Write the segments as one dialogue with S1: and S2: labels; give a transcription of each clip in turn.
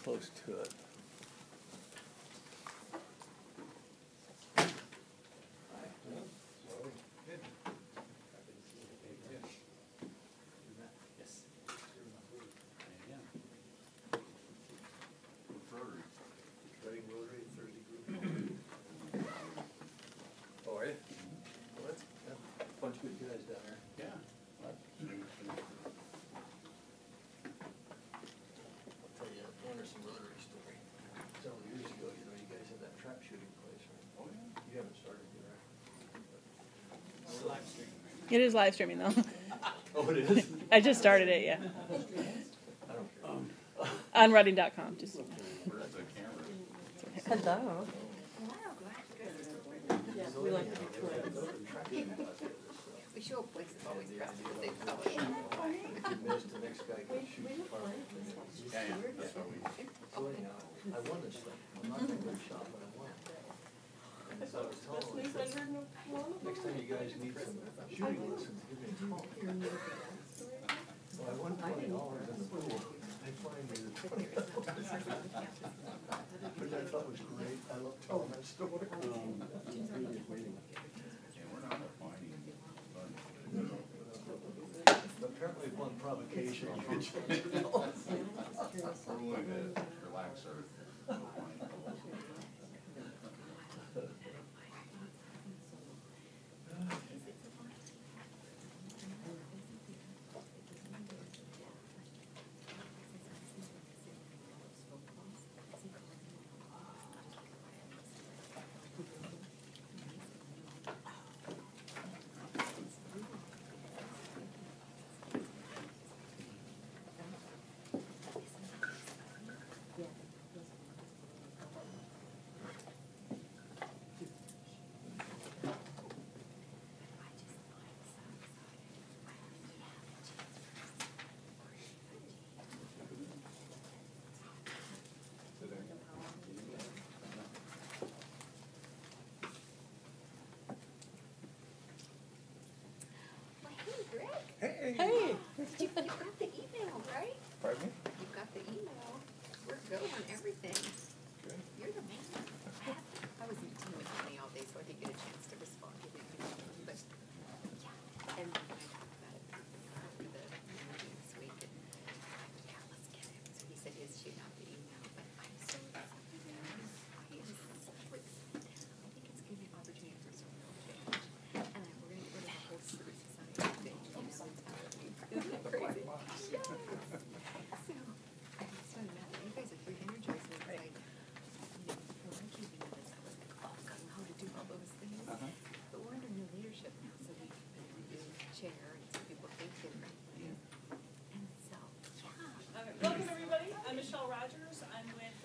S1: close to it. Good guys down there.
S2: Yeah.
S1: I'll tell you, one or some other story. Several years ago, you know, you guys had that trap shooting place, right? Oh, yeah. You haven't started yet, right?
S2: We're live streaming.
S3: It is live streaming though.
S1: Oh, it is?
S3: I just started it, yeah.
S1: I don't care.
S3: On running.com. Just.
S2: Where's the camera?
S4: Hello. We like to be twins.
S5: We show up places always dressed in the same color.
S1: If you miss, the next guy can shoot the target.
S2: Yeah, that's what we.
S1: So anyhow, I won this thing. I'm not a good shot, but I won. And so I was telling him, next time you guys need some shooting lessons, give me a call. Well, I won $20 in the pool. They fined me the $20. Which I thought was great. I love telling that story. Apparently upon provocation, you can change it all.
S2: We're willing to relax our.
S5: Hey,
S3: Hey.
S5: you got the email, right?
S1: Pardon me?
S5: You got the email. We're good on everything.
S1: Good.
S5: You're the man. I was in team with Tony all day, so I didn't get a chance to respond to him. But yeah, and I talked about it after the meeting this week, and yeah, let's get him. So he said he's shooting out the email, but I'm so excited. I am so excited. I think it's gonna be an opportunity for some real change, and we're gonna get rid of the whole secret society thing. You know, it's out of me. Isn't that crazy? Yes. So I'm so mad. You guys are freaking energized. And it's like, you know, when I came into this, I was like, oh, I don't know how to do all those things. But we're under new leadership now, so we can do chair and some people think differently. And so, yeah.
S6: Okay, welcome everybody. I'm Michelle Rogers. I'm with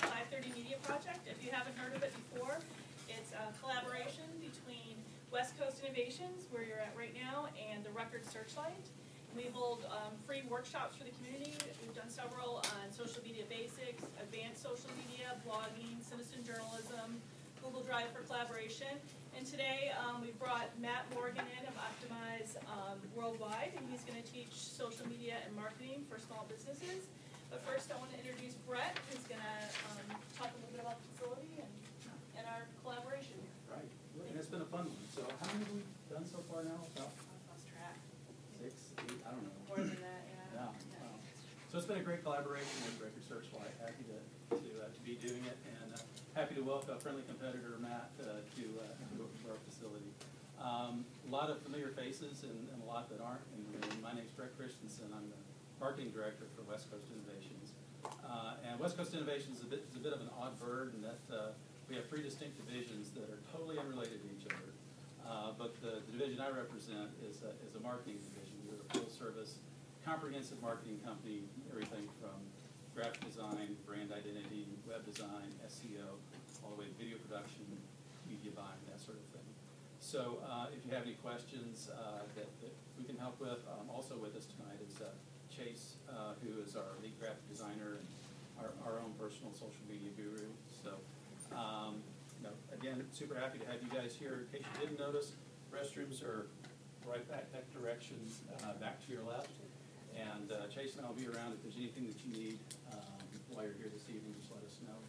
S6: 530 Media Project. If you haven't heard of it before, it's a collaboration between West Coast Innovations, where you're at right now, and the Record Searchlight. We hold free workshops for the community. We've done several on social media basics, advanced social media, blogging, citizen journalism, Google Drive for collaboration. And today we brought Matt Morgan in of Optimize Worldwide, and he's going to teach social media and marketing for small businesses. But first I want to introduce Brett, who's going to talk a little bit about the facility and our collaboration.
S7: Right, and it's been a fun one. So how many have we done so far now? About
S6: I've lost track.
S7: 6, 8, I don't know.
S6: More than that, yeah.
S7: Yeah. So it's been a great collaboration with Record Searchlight. Happy to be doing it, and happy to welcome friendly competitor Matt to our facility. A lot of familiar faces and a lot that aren't. And my name's Christensen. I'm the marketing director for West Coast Innovations. And West Coast Innovations is a bit of an odd bird in that we have 3 distinct divisions that are totally unrelated to each other. But the division I represent is a marketing division. We're a full-service, comprehensive marketing company, everything from graphic design, brand identity, web design, SEO, all the way to video production, media buying, that sort of thing. So if you have any questions that we can help with, also with us tonight is Chase, who is our lead graphic designer and our own personal social media guru. So again, super happy to have you guys here. In case you didn't notice, restrooms are right back that direction, back to your left. And Chase and I will be around if there's anything that you need. while you're here this evening, just let us know.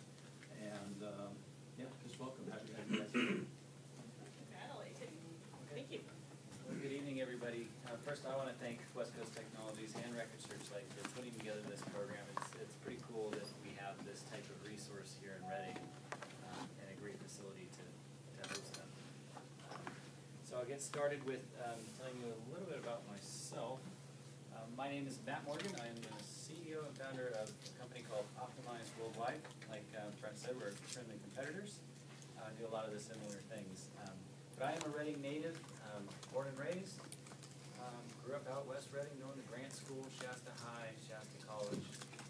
S7: And, yeah, just welcome. Happy to have you guys here.
S6: Natalie, thank you.
S8: Well, good evening, everybody. First, I want to thank West Coast Technologies and Record Searchlight for putting together this program. It's pretty cool that we have this type of resource here in Reading and a great facility to host them. So I'll get started with telling you a little bit about myself. My name is Matt Morgan. I'm the CEO and founder of a company called Optimize Worldwide. Like Brent said, we're friendly competitors. Do a lot of the similar things. But I am a Reading native, born and raised. Grew up out west Reading, going to Grant School, Shasta High, Shasta College.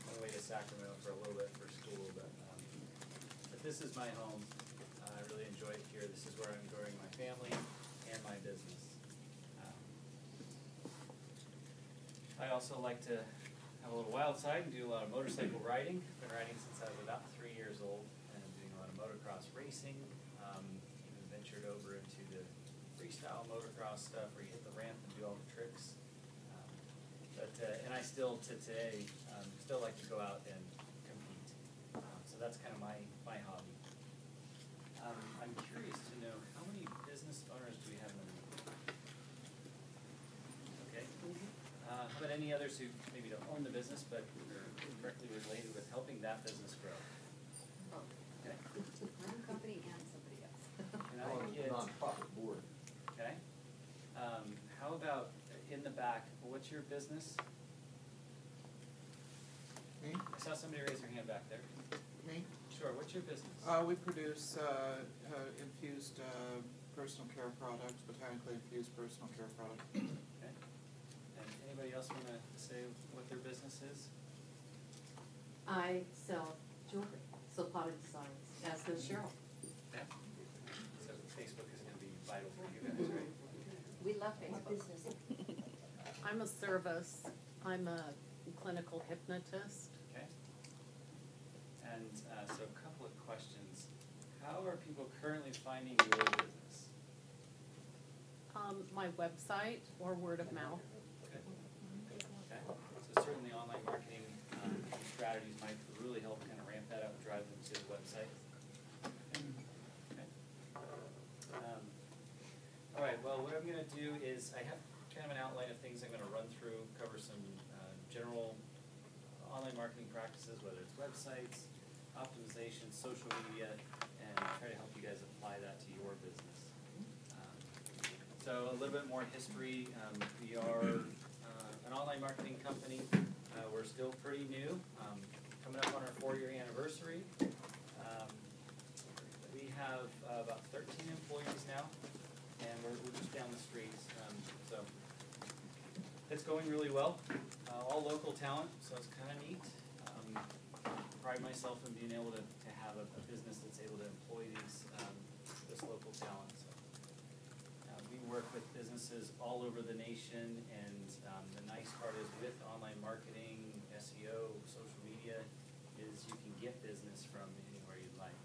S8: Went away to Sacramento for a little bit for school, but this is my home. I really enjoy it here. This is where I'm growing my family and my business. I also like to have a little wild side and do a lot of motorcycle riding. Been riding since I was about 3 years old and doing a lot of motocross racing. Even ventured over into the freestyle motocross stuff where you hit the ramp and do all the tricks. And I still, to today, still like to go out and compete. So that's kind of my hobby. I'm curious to know, how many business owners do we have in the room? Okay. How about any others who maybe don't own the business but are directly related with helping that business grow? Okay.
S5: My own company and somebody else.
S8: And how about kids?
S1: Nonprofit board.
S8: Okay. How about in the back, what's your business?
S9: Me?
S8: I saw somebody raise their hand back there.
S9: Me?
S8: Sure, what's your business?
S9: We produce infused personal care products, botanically infused personal care products.
S8: Okay. And anybody else want to say what their business is?
S4: I sell jewelry, so potted designs, as does Cheryl.
S8: Yeah. So Facebook is going to be vital for you guys, right?
S5: We love Facebook.
S10: I'm a service. I'm a clinical hypnotist.
S8: Okay. And so a couple of questions. How are people currently finding your business?
S10: My website or word of mouth.
S8: Okay. Okay. So certainly online marketing strategies might really help kind of ramp that up and drive them to the website. Okay. All right, well, what I'm going to do is I have kind of an outline of things I'm going to run through, cover some general online marketing practices, whether it's websites, optimization, social media, and try to help you guys apply that to your business. So a little bit more history. We are an online marketing company. We're still pretty new, coming up on our 4-year anniversary. We have about 13 employees now, and we're just down the street. So it's going really well. All local talent, so it's kind of neat. Pride myself in being able to have a business that's able to employ this local talent. So, we work with businesses all over the nation, and the nice part is with online marketing, SEO, social media, is you can get business from anywhere you'd like.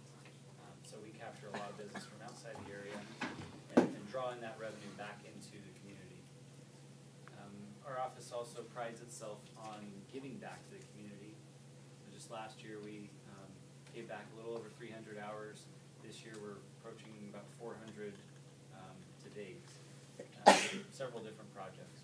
S8: So we capture a lot of business from outside the area and drawing that revenue back into the community. Our office also prides itself on giving back to the community. Just last year we gave back a little over 300 hours. This year we're approaching about 400 to date. Several different projects.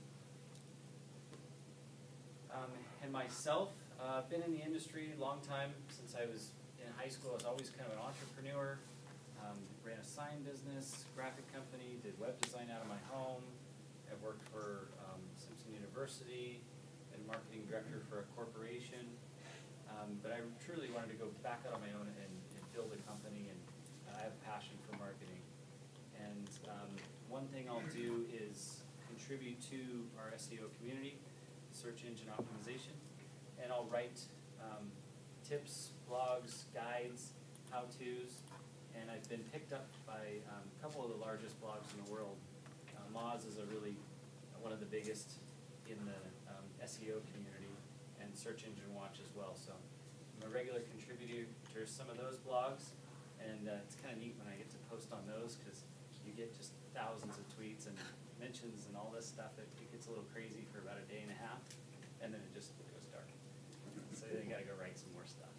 S8: And myself, I've been in the industry a long time. Since I was in high school, I was always kind of an entrepreneur. Ran a sign business, graphic company, did web design out of my home. I've worked for Simpson University, and marketing director for a corporation. But I truly wanted to go back out on my own and build a company, and I have a passion for marketing. And one thing I'll do is contribute to our SEO community, search engine optimization, and I'll write tips, blogs, guides, how-tos, and I've been picked up by a couple of the largest blogs in the world. Moz is one of the biggest in the SEO community, and Search Engine Watch as well. So I'm a regular contributor to some of those blogs, and it's kind of neat when I get to post on those because you get just thousands of tweets and mentions and all this stuff. It gets a little crazy for about a day and a half, and then it just goes dark. So then you got to go write some more stuff.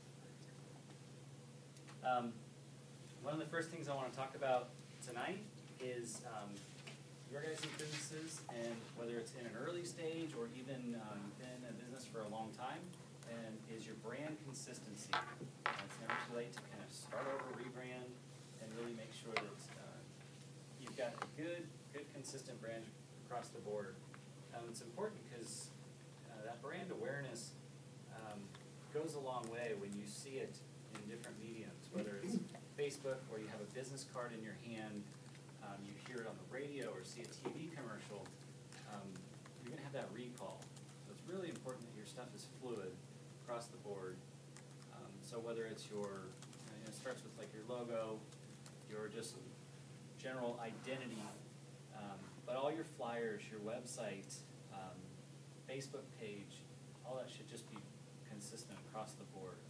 S8: One of the first things I want to talk about tonight is your guys' businesses, and whether it's in an early stage or even been in a business for a long time, and is your brand consistency. It's never too late to kind of start over, rebrand, and really make sure that you've got a good consistent brand across the board. It's important because that brand awareness goes a long way when you see it in different mediums, whether it's Facebook, where you have a business card in your hand, you hear it on the radio or see a TV commercial, you're going to have that recall. So it's really important that your stuff is fluid across the board. So whether it's your, it starts with like your logo, your just general identity, but all your flyers, your website, Facebook page, all that should just be consistent across the board.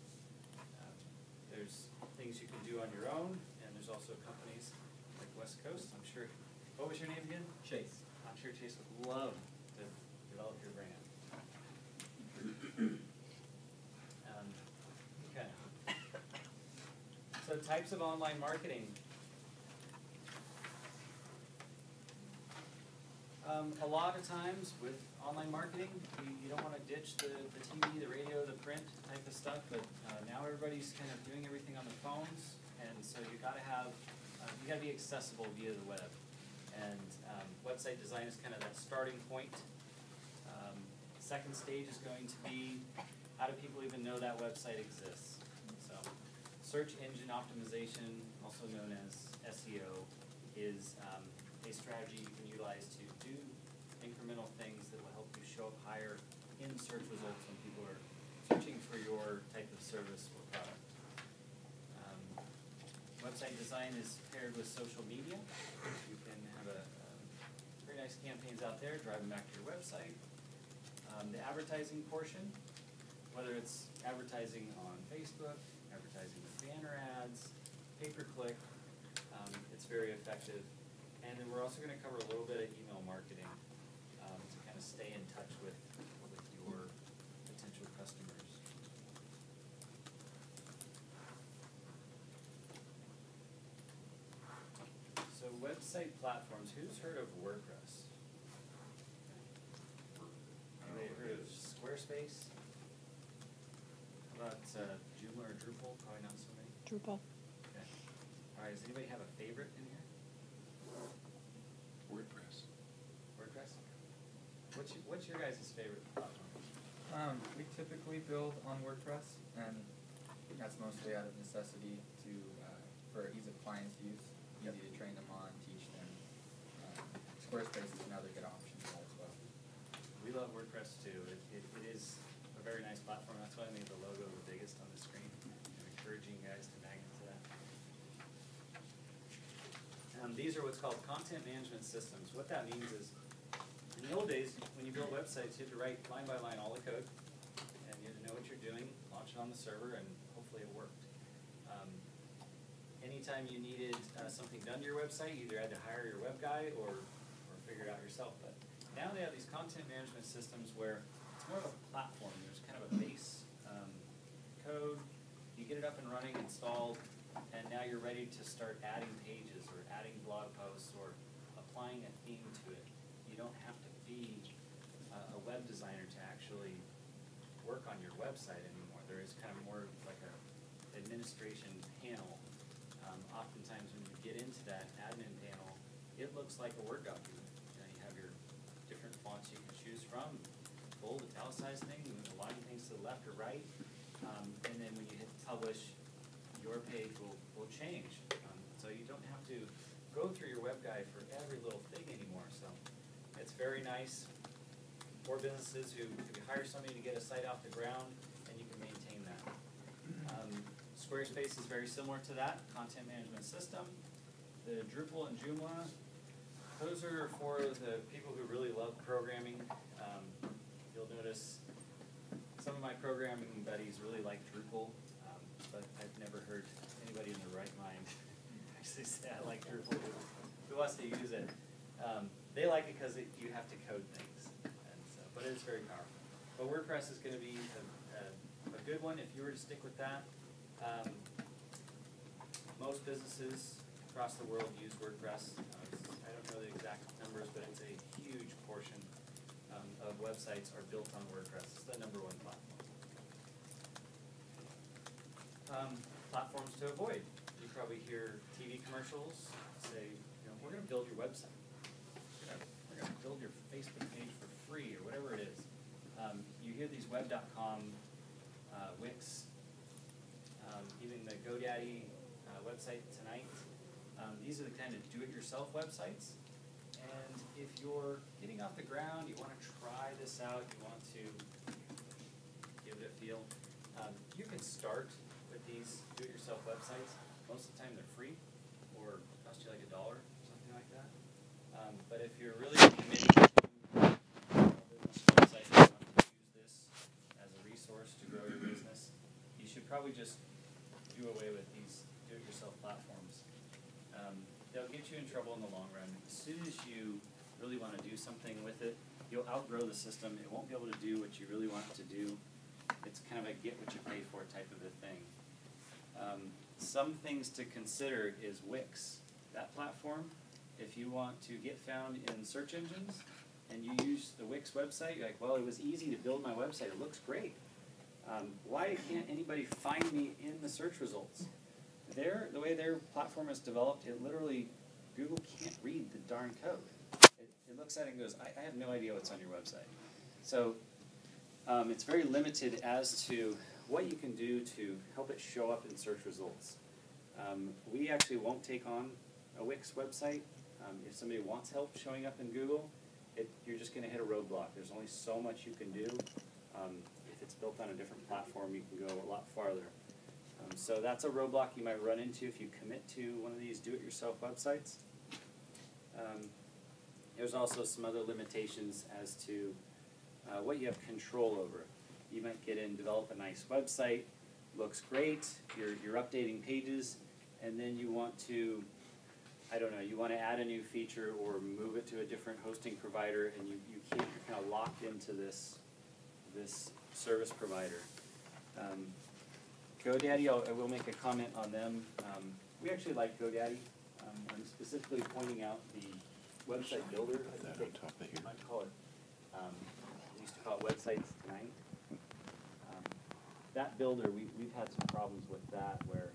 S8: There's things you can do on your own, and there's also companies like West Coast. I'm sure, what was your name again?
S11: Chase.
S8: I'm sure Chase would love to develop your brand. Okay. So types of online marketing. A lot of times with online marketing, you don't want to ditch the TV, the radio, the print type of stuff, but now everybody's kind of doing everything on the phones, and so you got to have, you got to be accessible via the web. And website design is kind of that starting point. Second stage is going to be, how do people even know that website exists? So search engine optimization, also known as SEO, is a strategy you can utilize to do incremental things that will help you show up higher in search results when people are searching for your type of service or product. Website design is paired with social media. You can have very nice campaigns out there, drive them back to your website. The advertising portion, whether it's advertising on Facebook, advertising with banner ads, pay-per-click, it's very effective. And then we're also going to cover a little bit of email marketing to kind of stay in touch with your potential customers. So website platforms, who's heard of WordPress? Anybody heard of Squarespace? How about Joomla or Drupal? Probably not so many.
S3: Drupal.
S8: Okay. All right, does anybody have a favorite in here? WordPress? What's your guys' favorite platform?
S11: We typically build on WordPress, and that's mostly out of necessity to for ease of clients' use, easy to train them on, teach them. Squarespace is another good option for that as well.
S8: We love WordPress too. It is a very nice platform. That's why I made the logo the biggest on the screen. I'm encouraging you guys to magnet to that. These are what's called content management systems. What that means is, in the old days, when you build websites, you had to write line by line all the code, and you had to know what you're doing, launch it on the server, and hopefully it worked. Anytime you needed something done to your website, you either had to hire your web guy or figure it out yourself. But now they have these content management systems where it's more of a platform. There's kind of a base code. You get it up and running, installed, and now you're ready to start adding pages or adding blog posts or applying a theme to it. You don't have to be a web designer to actually work on your website anymore. There is kind of more like a administration panel. Oftentimes when you get into that admin panel, it looks like a Word document. You have your different fonts you can choose from, bold, italicized thing, aligning things to the left or right, and then when you hit publish, your page will change. So you don't have to go through your web guide for every little thing anymore. So it's very nice for businesses who maybe hire somebody to get a site off the ground, and you can maintain that. Squarespace is very similar to that content management system. The Drupal and Joomla, those are for the people who really love programming. You'll notice some of my programming buddies really like Drupal, but I've never heard anybody in their right mind actually say I like Drupal. Who wants to use it? They like it because you have to code things, and so, but it's very powerful. But WordPress is going to be a good one if you were to stick with that. most businesses across the world use WordPress. I don't know the exact numbers, but it's a huge portion of websites are built on WordPress. It's the #1 platform. Platforms to avoid. You probably hear TV commercials say, we're going to build your website. We're going to build your Facebook page for free or whatever it is. You hear these web.com, Wix, even the GoDaddy website tonight. These are the kind of do-it-yourself websites. And if you're getting off the ground, you want to try this out, you want to give it a feel, you can start with these do-it-yourself websites. Most of the time they're free or cost you like $1 or something like that. But if you're really committed to business websites and want to use this as a resource to grow your business, you should probably just do away with these do-it-yourself platforms. They'll get you in trouble in the long run. As soon as you really want to do something with it, you'll outgrow the system. It won't be able to do what you really want it to do. It's kind of a get what you pay for type of a thing. Some things to consider is Wix. That platform, if you want to get found in search engines and you use the Wix website, you're like, well, it was easy to build my website. It looks great. Why can't anybody find me in the search results? The way their platform is developed, it literally, Google can't read the darn code. It looks at it and goes, I have no idea what's on your website. So it's very limited as to what you can do to help it show up in search results. We actually won't take on a Wix website. If somebody wants help showing up in Google, you're just going to hit a roadblock. There's only so much you can do. If it's built on a different platform, you can go a lot farther. So that's a roadblock you might run into if you commit to one of these do-it-yourself websites. There's also some other limitations as to what you have control over. You might get in, develop a nice website, looks great, you're updating pages, and then you want to, I don't know, you want to add a new feature or move it to a different hosting provider, and you can't, you're kind of locked into this service provider. GoDaddy, I will make a comment on them. We actually like GoDaddy. I'm specifically pointing out the website builder. I think they might call it, they used to call it Websites Tonight. That builder, we've had some problems with that where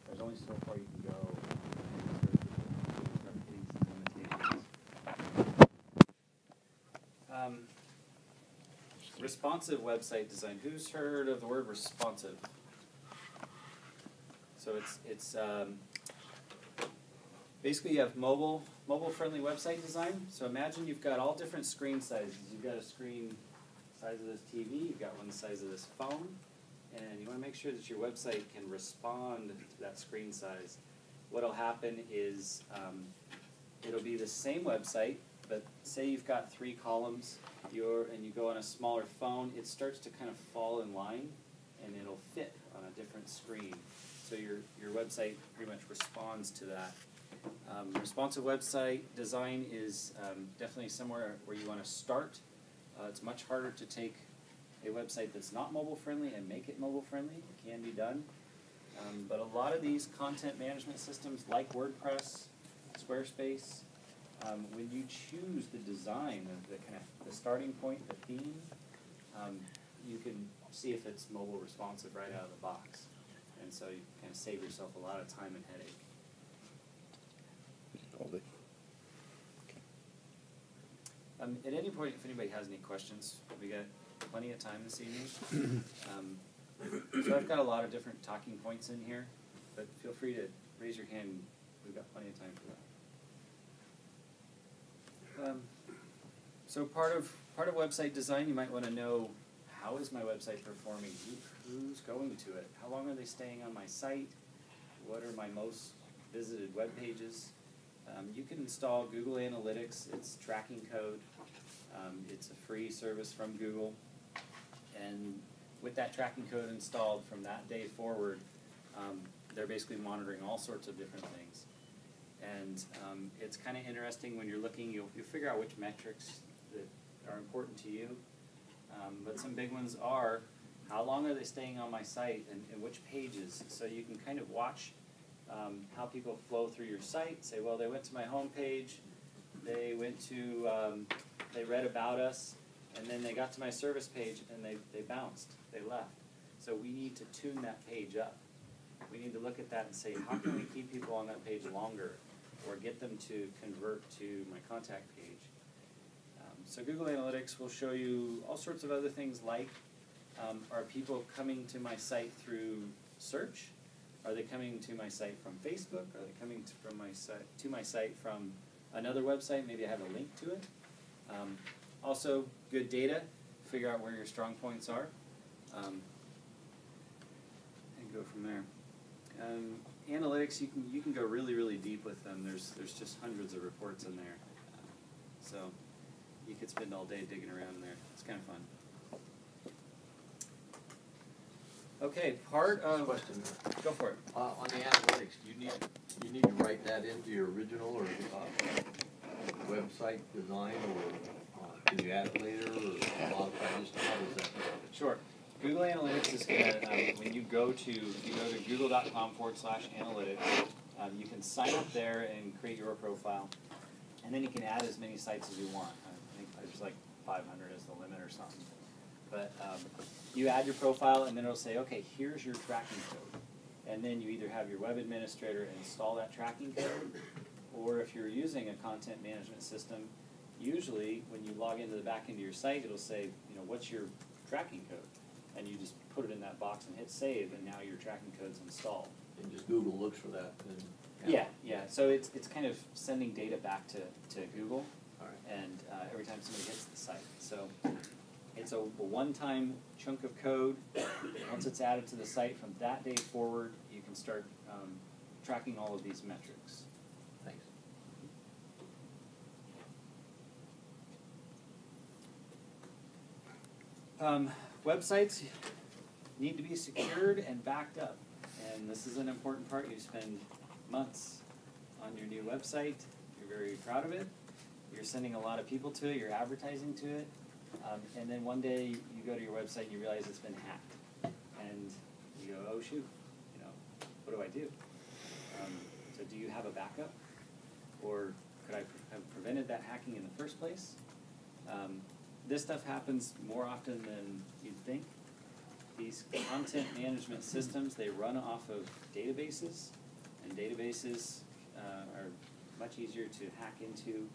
S8: there's only so far you can go and start hitting some limitations. Responsive website design. Who's heard of the word responsive? So it's basically you have mobile-friendly website design. So imagine you've got all different screen sizes. You've got a screen size of this TV, you've got one the size of this phone, and you want to make sure that your website can respond to that screen size. What'll happen is it'll be the same website, but say you've got 3 columns, and you go on a smaller phone, it starts to kind of fall in line, and it'll fit on a different screen. So your website pretty much responds to that. Responsive website design is definitely somewhere where you want to start. It's much harder to take a website that's not mobile friendly and make it mobile friendly. It can be done. But a lot of these content management systems like WordPress, Squarespace, when you choose the design, the starting point, the theme, you can see if it's mobile responsive right out of the box. And so you kind of save yourself a lot of time and headache. At any point, if anybody has any questions, we got plenty of time this evening. So I've got a lot of different talking points in here, but feel free to raise your hand. We've got plenty of time for that. So part of website design, you might want to know, how is my website performing? Who's going to it? How long are they staying on my site? What are my most visited web pages? You can install Google Analytics. It's tracking code. It's a free service from Google. And with that tracking code installed from that day forward, they're basically monitoring all sorts of different things. And it's kind of interesting when you're looking, you'll figure out which metrics that are important to you. But some big ones are, how long are they staying on my site and which pages? So you can kind of watch how people flow through your site. Say, well, they went to my homepage, they went to, they read about us, and then they got to my service page and they bounced, they left. So we need to tune that page up. We need to look at that and say, how can we keep people on that page longer, or get them to convert to my contact page? So Google Analytics will show you all sorts of other things like, are people coming to my site through search? Are they coming to my site from Facebook? Are they coming from my site from another website? Maybe I have a link to it. Also, good data, figure out where your strong points are, and go from there. Analytics, you can go really, really deep with them. There's just hundreds of reports in there. So you could spend all day digging around in there. It's kind of fun. Okay, part of...
S1: Question.
S8: Go for it.
S1: On the analytics, you need to write that into your original or website design, or can you add it later, or modify it? Just how does that work?
S8: Sure. Google Analytics is going to, when you go to google.com/analytics, you can sign up there and create your profile, and then you can add as many sites as you want. I think there's like 500 as the limit or something. But you add your profile, and then it'll say, okay, here's your tracking code. And then you either have your web administrator install that tracking code, or if you're using a content management system, usually when you log into the back end of your site, it'll say, what's your tracking code? And you just put it in that box and hit save, and now your tracking code's installed.
S1: And just Google looks for that.
S8: Yeah. So it's kind of sending data back to Google,
S1: All right.
S8: and every time somebody hits the site. So it's a one-time chunk of code. Once it's added to the site, from that day forward, you can start tracking all of these metrics.
S1: Thanks.
S8: Websites need to be secured and backed up. And this is an important part. You spend months on your new website. You're very proud of it. You're sending a lot of people to it. You're advertising to it. And then one day you go to your website and you realize it's been hacked. And you go, oh shoot, what do I do? So do you have a backup? Or could I have prevented that hacking in the first place? This stuff happens more often than you'd think. These content management systems, they run off of databases, and databases are much easier to hack into.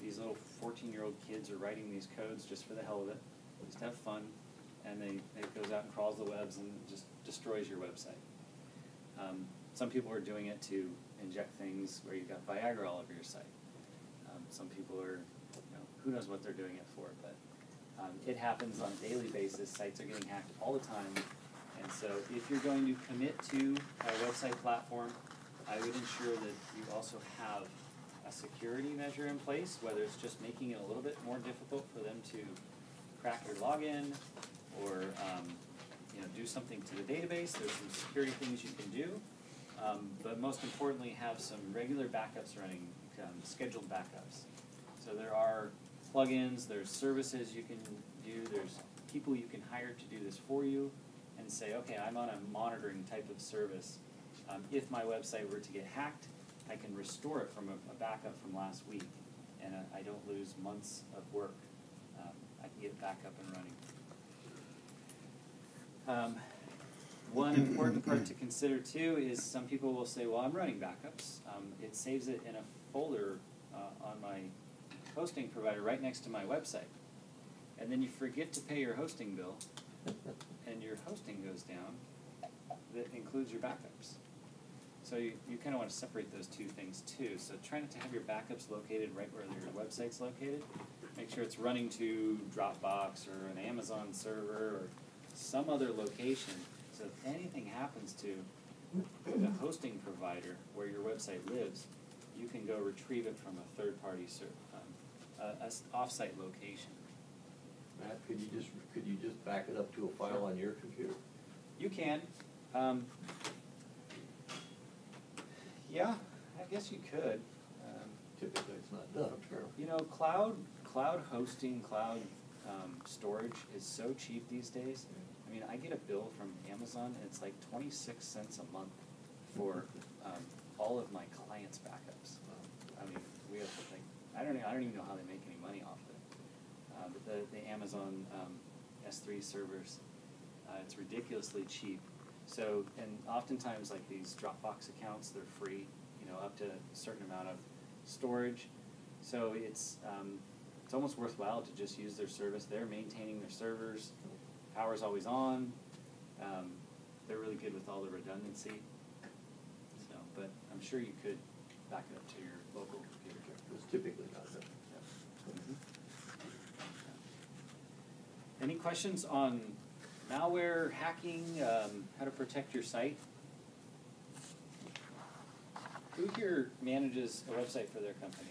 S8: These little 14-year-old kids are writing these codes just for the hell of it, just to have fun, and it goes out and crawls the webs and just destroys your website. Some people are doing it to inject things where you've got Viagra all over your site. Some people are, who knows what they're doing it for, but it happens on a daily basis. Sites are getting hacked all the time, and so if you're going to commit to a website platform, I would ensure that you also have a security measure in place, whether it's just making it a little bit more difficult for them to crack your login, or do something to the database. There's some security things you can do, but most importantly, have some regular backups running, scheduled backups. So there are plugins, there's services you can do, there's people you can hire to do this for you, and say, okay, I'm on a monitoring type of service. If my website were to get hacked, I can restore it from a backup from last week, and I don't lose months of work. I can get it back up and running. One important part to consider too is some people will say, well, I'm running backups. It saves it in a folder on my hosting provider right next to my website. And then you forget to pay your hosting bill, and your hosting goes down. That includes your backups. So you kind of want to separate those two things too. So try not to have your backups located right where your website's located. Make sure it's running to Dropbox or an Amazon server or some other location. So if anything happens to the hosting provider where your website lives, you can go retrieve it from a third-party off-site location.
S1: Matt, could you just back it up to a file on your computer?
S8: You can. Yeah, I guess you could.
S1: Typically, it's not done, apparently.
S8: Cloud hosting, cloud storage is so cheap these days. I mean, I get a bill from Amazon, and it's like 26 cents a month for all of my clients' backups. I mean, we have like I don't even know how they make any money off of it. But the Amazon S3 servers, it's ridiculously cheap. So, and oftentimes like these Dropbox accounts, they're free, you know, up to a certain amount of storage. So it's almost worthwhile to just use their service. They're maintaining their servers. Power's always on. They're really good with all the redundancy. So, but I'm sure you could back it up to your local computer.
S1: It's typically not that.
S8: Any questions on malware, hacking, how to protect your site? Who here manages a website for their company?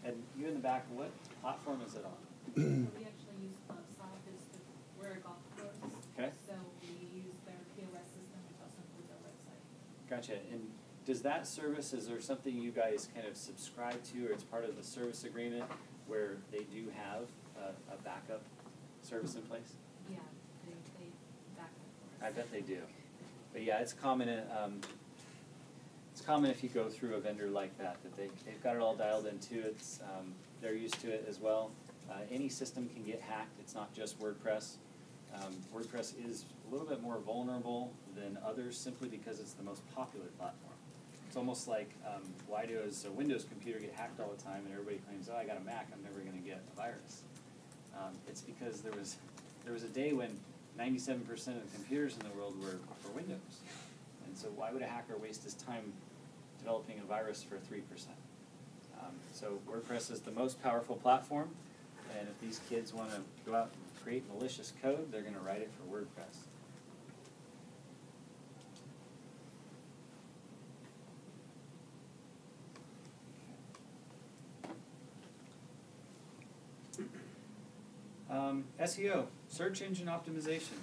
S8: And you in the back, what platform is it on?
S12: We actually use Solid as we're a golf course.
S8: Okay.
S12: So we use their POS system, which also includes our website.
S8: Gotcha. And does that service, is there something you guys kind of subscribe to, or it's part of the service agreement where they do have a backup service in place?
S12: Yeah, they back up for us.
S8: I bet they do. But yeah, it's common. It's common if you go through a vendor like that they've got it all dialed into. It's they're used to it as well. Any system can get hacked. It's not just WordPress. WordPress is a little bit more vulnerable than others simply because it's the most popular platform. It's almost like why does a Windows computer get hacked all the time and everybody claims, oh, I got a Mac, I'm never going to get a virus. It's because there was a day when 97% of the computers in the world were Windows. And so why would a hacker waste his time developing a virus for 3%? So WordPress is the most powerful platform, and if these kids want to go out and create malicious code, they're going to write it for WordPress. SEO, search engine optimization.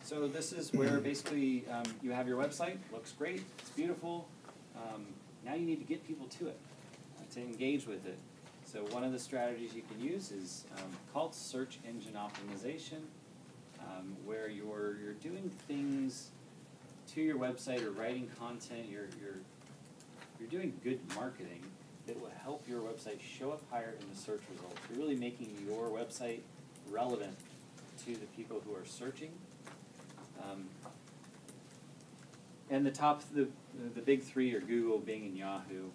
S8: So this is where basically you have your website, looks great, it's beautiful. Now you need to get people to it, to engage with it. So one of the strategies you can use is called search engine optimization, where you're doing things to your website or writing content. You're doing good marketing that will help your website show up higher in the search results. You're really making your website relevant to the people who are searching. And the big three are Google, Bing, and Yahoo.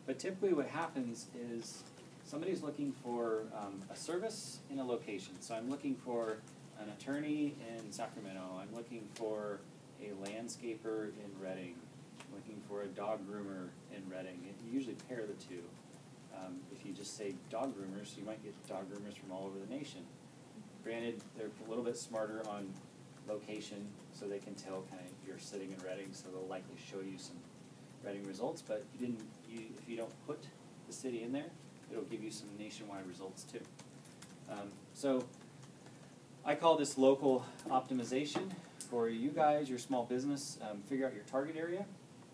S8: But typically what happens is somebody's looking for a service in a location. So I'm looking for an attorney in Sacramento. I'm looking for a landscaper in Redding. I'm looking for a dog groomer in Redding. You usually pair the two. If you just say dog groomers, you might get dog groomers from all over the nation. Granted, they're a little bit smarter on location, so they can tell kind of you're sitting in Redding, so they'll likely show you some Redding results. But if you don't put the city in there, it'll give you some nationwide results too. So I call this local optimization for you guys, your small business. Figure out your target area.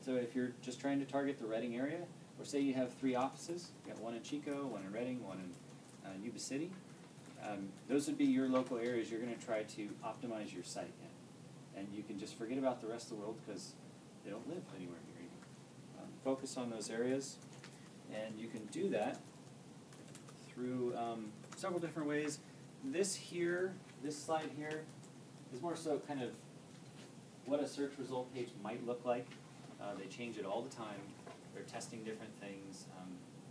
S8: So if you're just trying to target the Redding area, or say you have 3 offices, you got one in Chico, one in Redding, one in Yuba City. Those would be your local areas you're going to try to optimize your site in. And you can just forget about the rest of the world because they don't live anywhere near you. Focus on those areas, and you can do that through several different ways. This slide here, is more so kind of what a search result page might look like. They change it all the time. They're testing different things.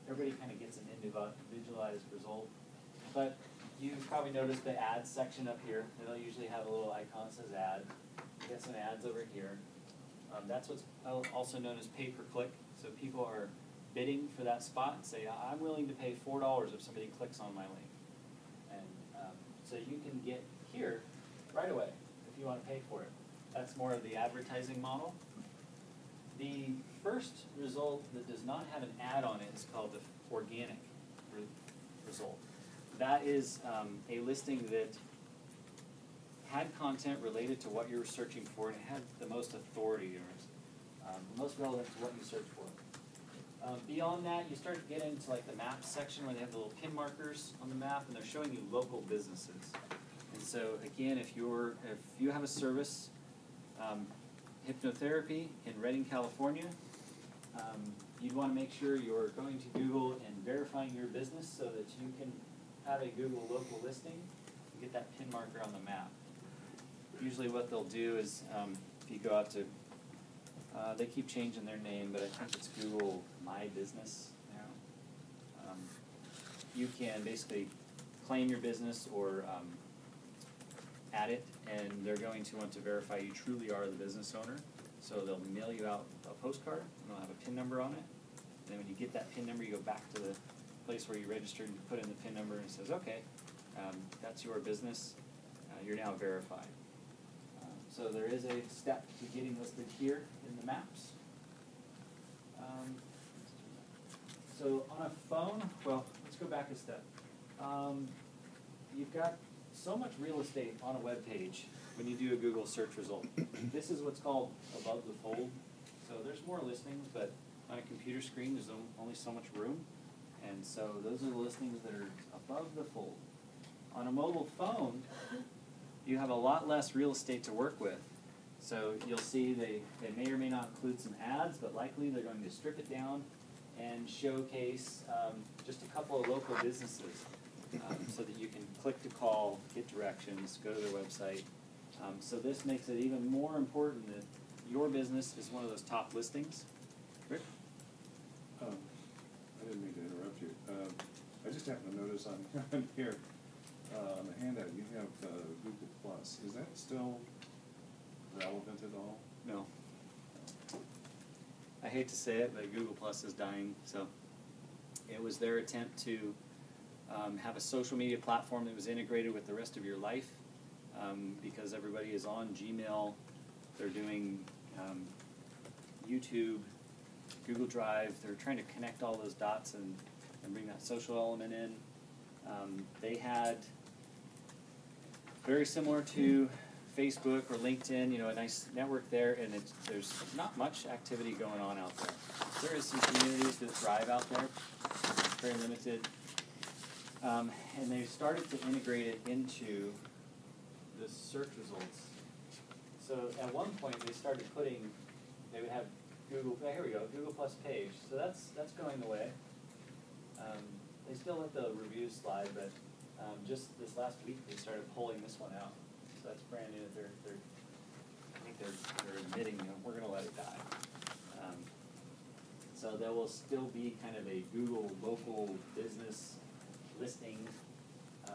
S8: Everybody kind of gets an individualized result. But you've probably noticed the ads section up here. They'll usually have a little icon that says ad. You get some ads over here. That's what's also known as pay-per-click. So people are bidding for that spot and say, I'm willing to pay $4 if somebody clicks on my link. And so you can get here right away if you want to pay for it. That's more of the advertising model. The first result that does not have an ad on it is called the organic result. That is a listing that had content related to what you were searching for, and it had the most authority, or most relevant to what you search for. Beyond that, you start to get into like the maps section where they have the little pin markers on the map, and they're showing you local businesses. And so again, if you have a service hypnotherapy in Redding, California. You'd want to make sure you're going to Google and verifying your business so that you can have a Google local listing and get that pin marker on the map. Usually what they'll do is, if you go out to, they keep changing their name, but I think it's Google My Business now. You can basically claim your business or add it, and they're going to want to verify you truly are the business owner. So they'll mail you out a postcard, and they'll have a PIN number on it. And then when you get that PIN number, you go back to the place where you registered and you put in the PIN number, and it says, okay, that's your business. You're now verified. So there is a step to getting listed here in the maps. So on a phone, well, let's go back a step. You've got so much real estate on a web page when you do a Google search result. This is what's called above the fold. So there's more listings, but on a computer screen there's only so much room. And so those are the listings that are above the fold. On a mobile phone, you have a lot less real estate to work with. So you'll see they may or may not include some ads, but likely they're going to strip it down and showcase just a couple of local businesses so that you can click to call, get directions, go to their website. So this makes it even more important that your business is one of those top listings. Rick?
S13: I didn't mean to interrupt you. I just happened to notice on here, on the handout, you have Google Plus. Is that still relevant at all?
S8: No. I hate to say it, but Google Plus is dying. So it was their attempt to have a social media platform that was integrated with the rest of your life because everybody is on Gmail. They're doing YouTube, Google Drive. They're trying to connect all those dots and bring that social element in. They had, very similar to Facebook or LinkedIn, a nice network there, and there's not much activity going on out there. There is some communities that thrive out there, very limited. And they started to integrate it into the search results. So at one point they started they would have Google, here we go, Google Plus page. So that's going away. They still let the reviews slide, but just this last week they started pulling this one out. So that's brand new. I think they're admitting, we're going to let it die. So there will still be kind of a Google local business listing.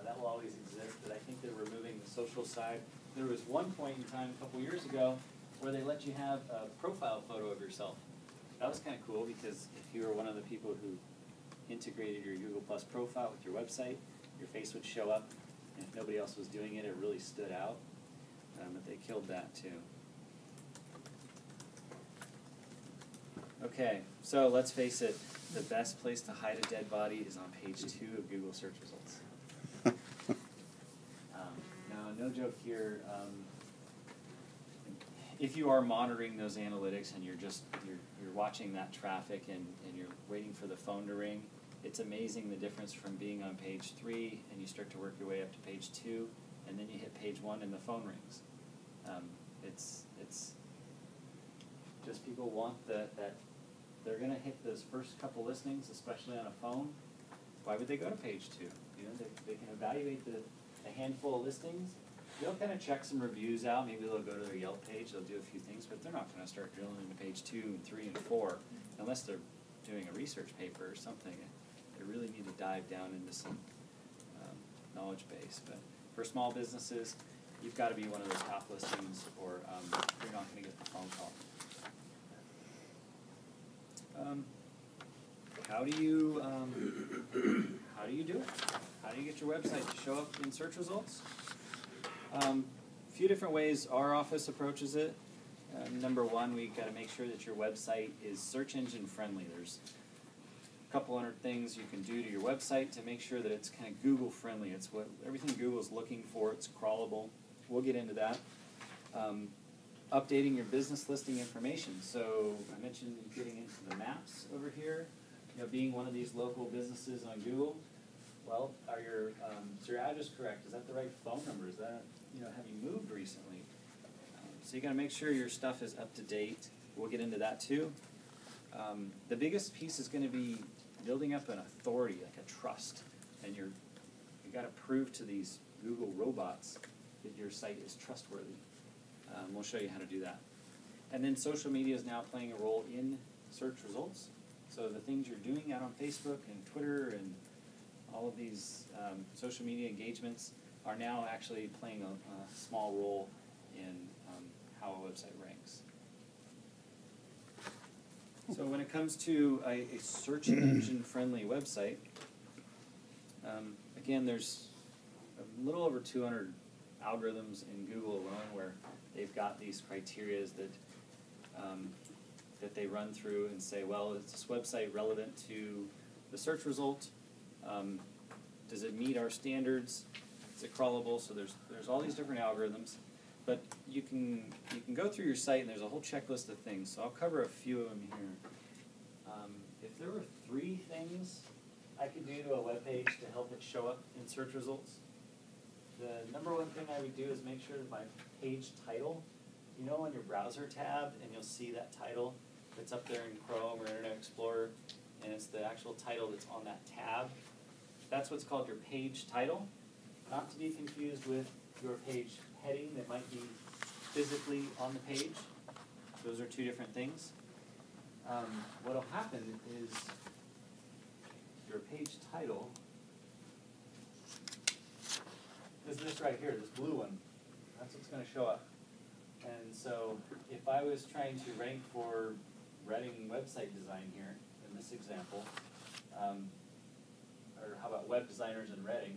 S8: That will always exist, but I think they're removing the social side. There was one point in time a couple years ago where they let you have a profile photo of yourself. That was kind of cool because if you were one of the people who integrated your Google Plus profile with your website, your face would show up, and if nobody else was doing it, it really stood out. But they killed that too. Okay, so let's face it, the best place to hide a dead body is on page 2 of Google search results. No joke here. If you are monitoring those analytics and you're watching that traffic and you're waiting for the phone to ring, it's amazing the difference from being on page 3 and you start to work your way up to page 2, and then you hit page 1 and the phone rings. It's just people want that they're going to hit those first couple listings, especially on a phone. Why would they go to page 2? They can evaluate the handful of listings. They'll kind of check some reviews out. Maybe they'll go to their Yelp page. They'll do a few things, but they're not going to start drilling into page 2 and 3 and 4 unless they're doing a research paper or something. They really need to dive down into some knowledge base. But for small businesses, you've got to be one of those top listings, or you're not going to get the phone call. How do you do it? How do you get your website to show up in search results? A few different ways our office approaches it. Number one, we've got to make sure that your website is search engine friendly. There's a couple hundred things you can do to your website to make sure that it's kind of Google friendly. It's what everything Google's looking for. It's crawlable. We'll get into that. Updating your business listing information. So I mentioned getting into the maps over here. Being one of these local businesses on Google. Well, is your address correct? Is that the right phone number? Is that, have you moved recently? So you got to make sure your stuff is up to date. We'll get into that too. The biggest piece is going to be building up an authority, like a trust, and you got to prove to these Google robots that your site is trustworthy. We'll show you how to do that. And then social media is now playing a role in search results. So the things you're doing out on Facebook and Twitter and all of these social media engagements are now actually playing a small role in how a website ranks. So when it comes to a search engine friendly website, again, there's a little over 200 algorithms in Google alone where they've got these criterias that they run through and say, well, is this website relevant to the search result? Does it meet our standards? Is it crawlable? So there's all these different algorithms, but you can go through your site and there's a whole checklist of things. So I'll cover a few of them here. If there were 3 things I could do to a web page to help it show up in search results, the number one thing I would do is make sure that my page title, you know, on your browser tab, and you'll see that title that's up there in Chrome or Internet Explorer, and it's the actual title that's on that tab. That's what's called your page title, not to be confused with your page heading that might be physically on the page. Those are 2 different things. What will happen is your page title is this right here, this blue one. That's what's going to show up. And so if I was trying to rank for Reading website design here, in this example, or how about web designers in Reading,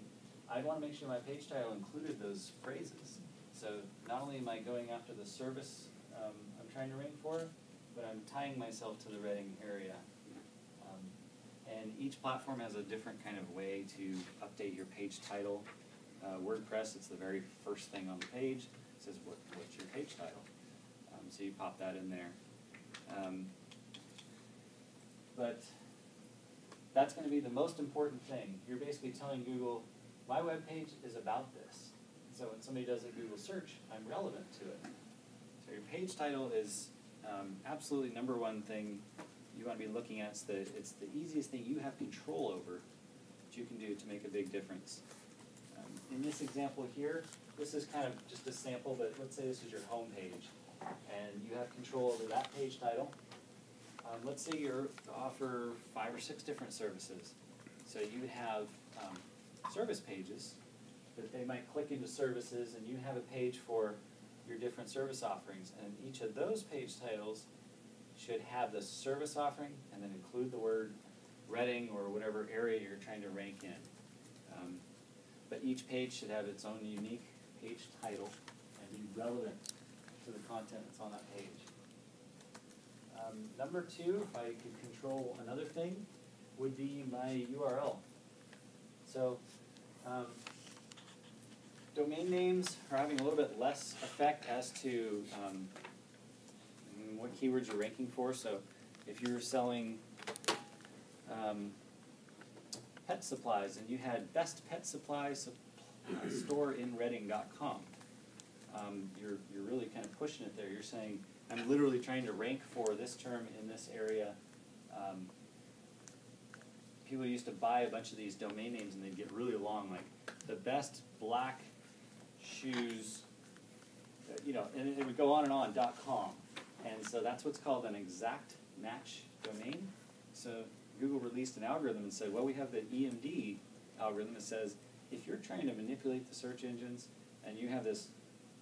S8: I'd want to make sure my page title included those phrases. So not only am I going after the service I'm trying to rank for, but I'm tying myself to the Reading area. And each platform has a different kind of way to update your page title. WordPress, it's the very first thing on the page. It says, what's your page title? So you pop that in there. But that's going to be the most important thing. You're basically telling Google, my web page is about this. So when somebody does a Google search, I'm relevant to it. So your page title is absolutely number one thing you want to be looking at. It's the easiest thing you have control over that you can do to make a big difference. In this example here, this is kind of just a sample, but let's say this is your home page, and you have control over that page title. Let's say you offer 5 or 6 different services. So you have service pages that they might click into services, and you have a page for your different service offerings. And each of those page titles should have the service offering and then include the word Reading or whatever area you're trying to rank in. But each page should have its own unique page title and be relevant to the content that's on that page. Number 2, if I could control another thing, would be my URL. So domain names are having a little bit less effect as to what keywords you're ranking for. So if you're selling pet supplies and you had best pet supply store in Reading.com, you're really kind of pushing it there. You're saying, I'm literally trying to rank for this term in this area. People used to buy a bunch of these domain names and they'd get really long, like the best black shoes, and it would go on and on, .com. And so that's what's called an exact match domain. So Google released an algorithm and said, well, we have the EMD algorithm that says, if you're trying to manipulate the search engines and you have this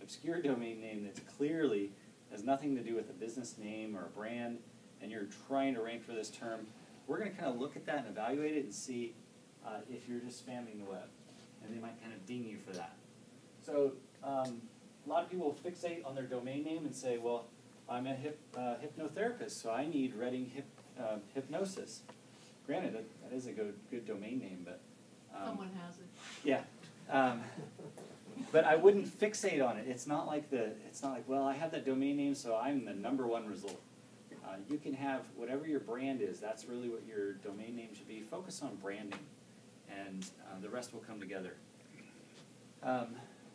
S8: obscure domain name that's clearly has nothing to do with a business name or a brand, and you're trying to rank for this term, we're going to kind of look at that and evaluate it and see if you're just spamming the web. And they might kind of ding you for that. So a lot of people fixate on their domain name and say, well, I'm a hypnotherapist, so I need Reading Hypnosis. Granted, that is a good domain name, but
S10: Someone has it.
S8: Yeah, but I wouldn't fixate on it. It's not like well, I have that domain name, so I'm the #1 result. You can have whatever your brand is. That's really what your domain name should be. Focus on branding, and the rest will come together.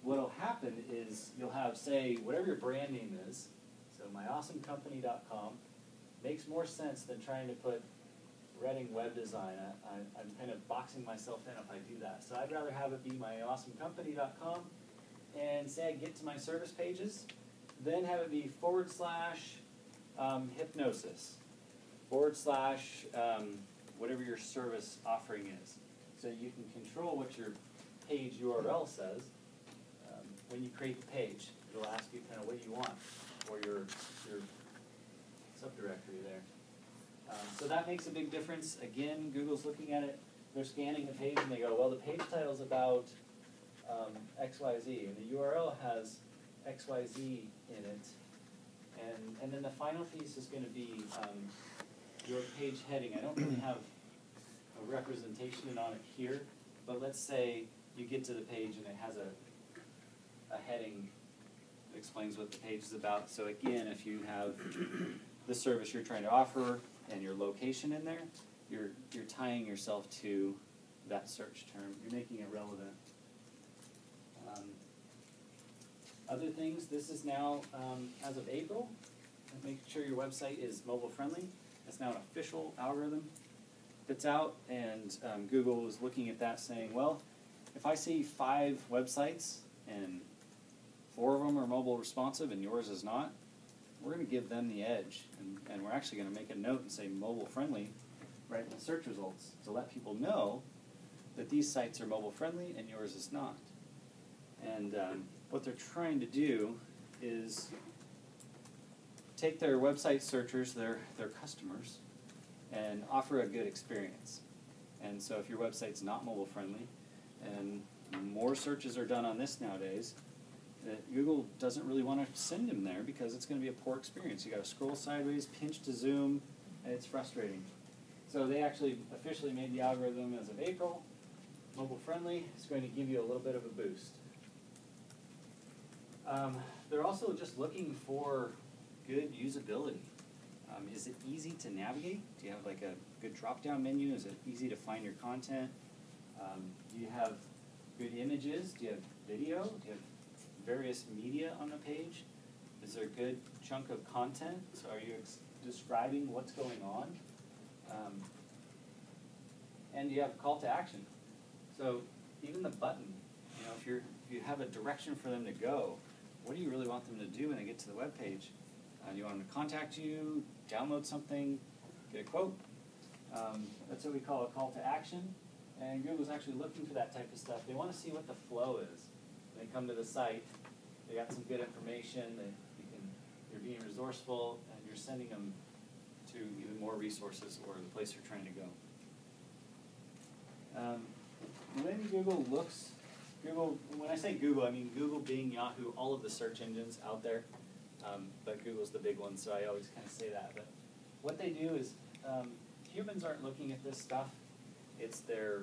S8: what'll happen is you'll have, say, whatever your brand name is, so myawesomecompany.com, makes more sense than trying to put Reading Web Design. I'm kind of boxing myself in if I do that. So I'd rather have it be myawesomecompany.com, and say I get to my service pages, then have it be / hypnosis, / whatever your service offering is. So you can control what your page URL says. When you create the page, it'll ask you kind of what you want, or your subdirectory there. So that makes a big difference. Again, Google's looking at it, they're scanning the page and they go, well, the page title's about XYZ, and the URL has XYZ in it. And then the final piece is going to be your page heading. I don't really have a representation on it here, but let's say you get to the page and it has a heading that explains what the page is about. So again, if you have the service you're trying to offer and your location in there, you're tying yourself to that search term. You're making it relevant. Other things, this is now, as of April, making sure your website is mobile friendly. It's now an official algorithm that's out, and Google is looking at that saying, well, if I see 5 websites and 4 of them are mobile responsive and yours is not, we're going to give them the edge, and we're actually going to make a note and say mobile friendly right in the search results to let people know that these sites are mobile friendly and yours is not. And what they're trying to do is take their website searchers, their customers, and offer a good experience. And so if your website's not mobile friendly, and more searches are done on this nowadays, that Google doesn't really want to send them there because it's going to be a poor experience. You got to scroll sideways, pinch to zoom, and it's frustrating. So they actually officially made the algorithm as of April. Mobile friendly is going to give you a little bit of a boost. They're also just looking for good usability. Is it easy to navigate? Do you have like a good drop-down menu? Is it easy to find your content? Do you have good images? Do you have video? Do you have various media on the page? Is there a good chunk of content? So are you describing what's going on? And do you have a call to action? So even the button, you know, if you have a direction for them to go, what do you really want them to do when they get to the web page? Do you want them to contact you, download something, get a quote? That's what we call a call to action. And Google's actually looking for that type of stuff. They want to see what the flow is. When they come to the site, they got some good information, you're being resourceful, and you're sending them to even more resources or the place you're trying to go. When Google looks, when I say Google, I mean Google, Bing, Yahoo, all of the search engines out there. But Google's the big one, so I always kind of say that. But what they do is, humans aren't looking at this stuff. It's their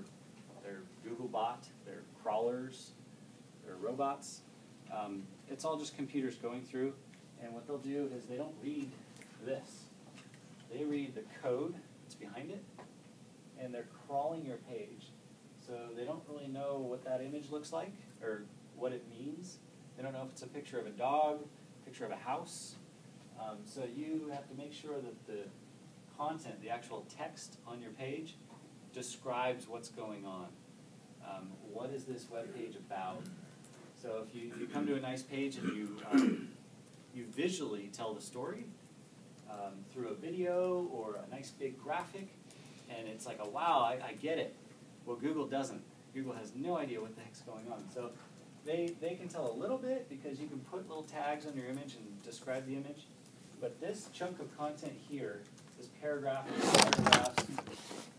S8: Google bot, their crawlers, their robots. It's all just computers going through, and what they'll do is they don't read this. They read the code that's behind it, and they're crawling your page. So they don't really know what that image looks like or what it means. They don't know if it's a picture of a dog, picture of a house. So you have to make sure that the content, the actual text on your page, describes what's going on. What is this web page about? So if you come to a nice page and you visually tell the story through a video or a nice big graphic, and it's like, oh, wow, I get it. Well, Google doesn't. Google has no idea what the heck's going on. So they can tell a little bit because you can put little tags on your image and describe the image. But this chunk of content here, this paragraph,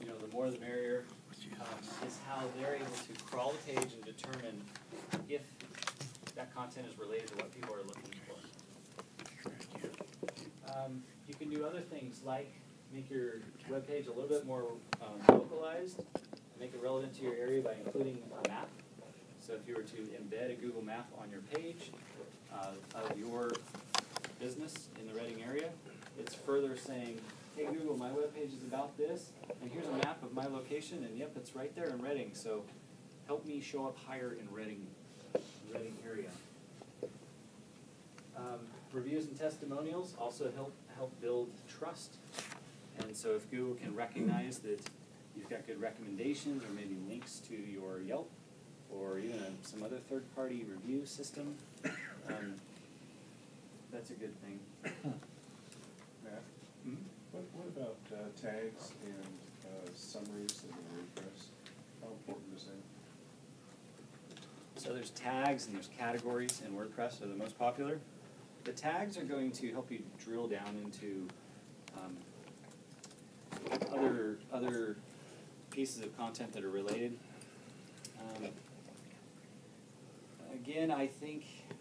S8: you know, the more the merrier, is how they're able to crawl the page and determine if that content is related to what people are looking for. You can do other things like make your web page a little bit more localized, make it relevant to your area by including a map. So if you were to embed a Google map on your page of your business in the Reading area, it's further saying, hey Google, my web page is about this, and here's a map of my location, and yep, it's right there in Reading, so help me show up higher in Reading. living area. Reviews and testimonials also help build trust. And so if Google can recognize that you've got good recommendations or maybe links to your Yelp or even some other third-party review system, that's a good thing.
S13: Matt, what about tags and summaries in WordPress? How important is that?
S8: So there's tags and there's categories in WordPress are the most popular. The tags are going to help you drill down into other pieces of content that are related. Again, I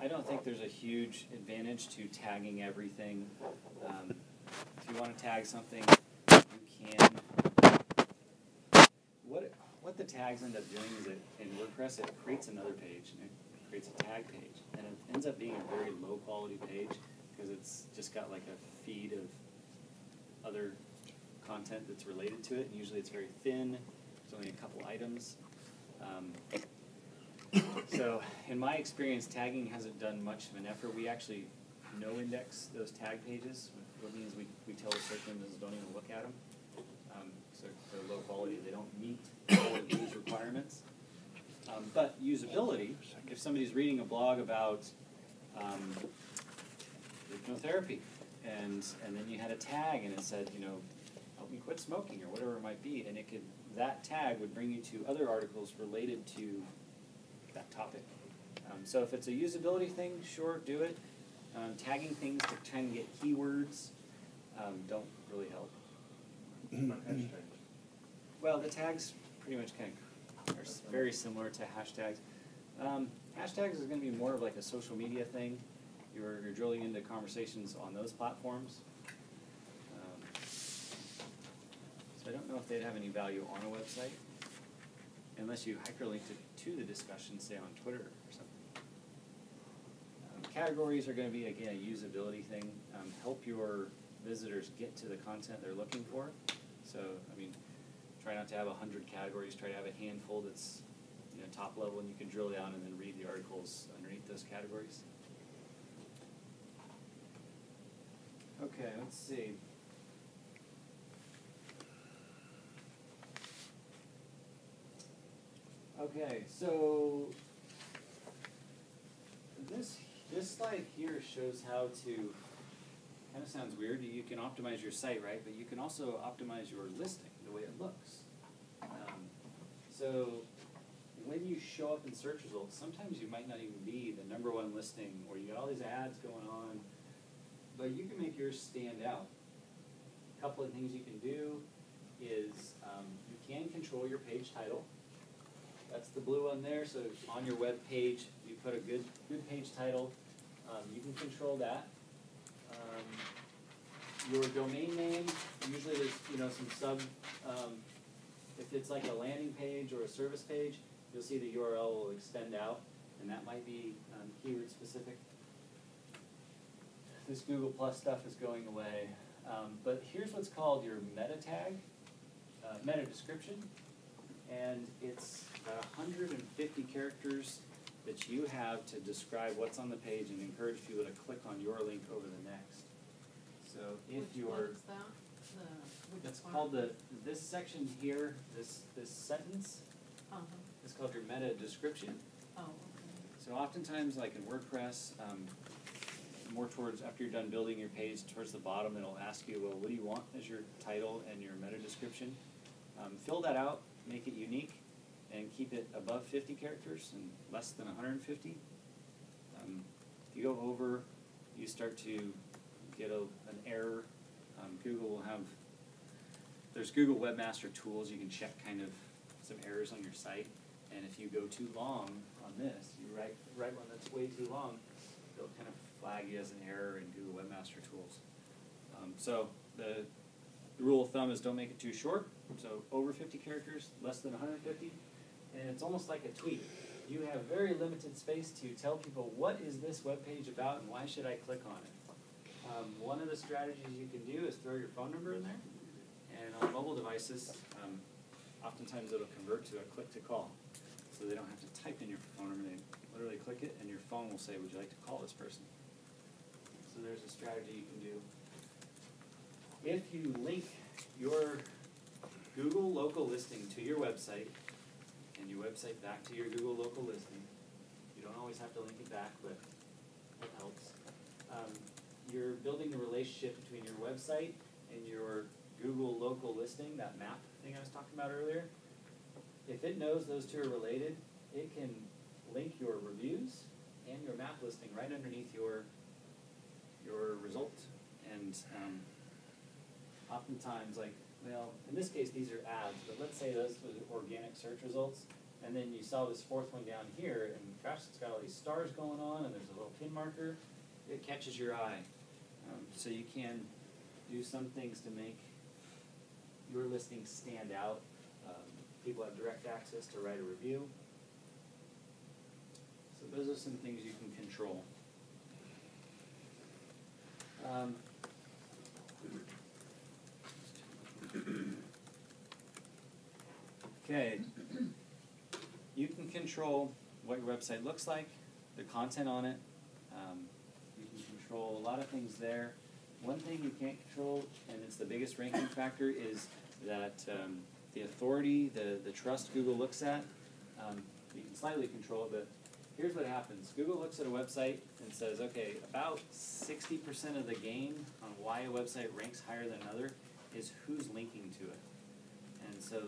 S8: don't think there's a huge advantage to tagging everything. If you want to tag something, you can. What the tags end up doing is in WordPress, it creates another page, and it creates a tag page. And it ends up being a very low quality page because it's just got like a feed of other content that's related to it, and usually it's very thin, there's only a couple items. So in my experience, tagging hasn't done much of an effort. We actually no-index those tag pages, which means we tell the search engines don't even look at them. So they're low quality, they don't meet all of these requirements. But usability, if somebody's reading a blog about hypnotherapy, and then you had a tag and it said, help me quit smoking or whatever it might be, and that tag would bring you to other articles related to that topic. So if it's a usability thing, sure, do it. Tagging things to try and get keywords don't really help. Well, the tags pretty much kind of are very similar to hashtags. Hashtags is going to be more of like a social media thing. You're drilling into conversations on those platforms. So I don't know if they'd have any value on a website, unless you hyperlinked it to the discussion, say on Twitter or something. Categories are going to be, again, a usability thing. Help your visitors get to the content they're looking for. So, try not to have 100 categories. Try to have a handful that's top level, and you can drill down and then read the articles underneath those categories. Okay, let's see. Okay, so this slide here shows how to, kind of sounds weird, you can optimize your site, right? But you can also optimize your listing, the way it looks. So when you show up in search results, sometimes you might not even be the #1 listing, or you got all these ads going on, but you can make yours stand out. A couple of things you can do is you can control your page title. That's the blue one there. So on your web page, you put a good page title. You can control that. Your domain name, usually there's some sub. If it's like a landing page or a service page, you'll see the URL will extend out, and that might be keyword specific. This Google Plus stuff is going away. But here's what's called your meta tag, meta description. And it's 150 characters that you have to describe what's on the page and encourage people to click on your link over the next. So if
S10: What is that?
S8: That's called this section here, this sentence, is called your meta description.
S10: Oh, okay.
S8: So oftentimes, like in WordPress, more towards, after you're done building your page, towards the bottom, it'll ask you, well, what do you want as your title and your meta description? Fill that out, make it unique, and keep it above 50 characters and less than 150. If you go over, you start to get an error. Google will have, there's Google Webmaster Tools, you can check kind of some errors on your site, and if you go too long on this, you write one that's way too long, it'll kind of flag you as an error in Google Webmaster Tools. So the rule of thumb is don't make it too short, so over 50 characters, less than 150, and it's almost like a tweet. You have very limited space to tell people what is this web page about and why should I click on it. One of the strategies you can do is throw your phone number in there, and on mobile devices, oftentimes it'll convert to a click to call, so they don't have to type in your phone number, they literally click it and your phone will say, would you like to call this person? So there's a strategy you can do. If you link your Google local listing to your website and your website back to your Google local listing, you don't always have to link it back, but it helps. You're building the relationship between your website and your Google local listing, that map thing I was talking about earlier. If it knows those two are related, it can link your reviews and your map listing right underneath your result. And oftentimes, like, well, in this case these are ads, but let's say those were organic search results, and then you saw this fourth one down here, and gosh, it's got all these stars going on, and there's a little pin marker. It catches your eye. So you can do some things to make your listing stand out. People have direct access to write a review. So those are some things you can control. Okay, you can control what your website looks like, the content on it. You can control a lot of things there. One thing you can't control, and it's the biggest ranking factor, is that the authority, the trust Google looks at. You can slightly control it, but here's what happens. Google looks at a website and says, okay, about 60% of the game on why a website ranks higher than another is who's linking to it. And so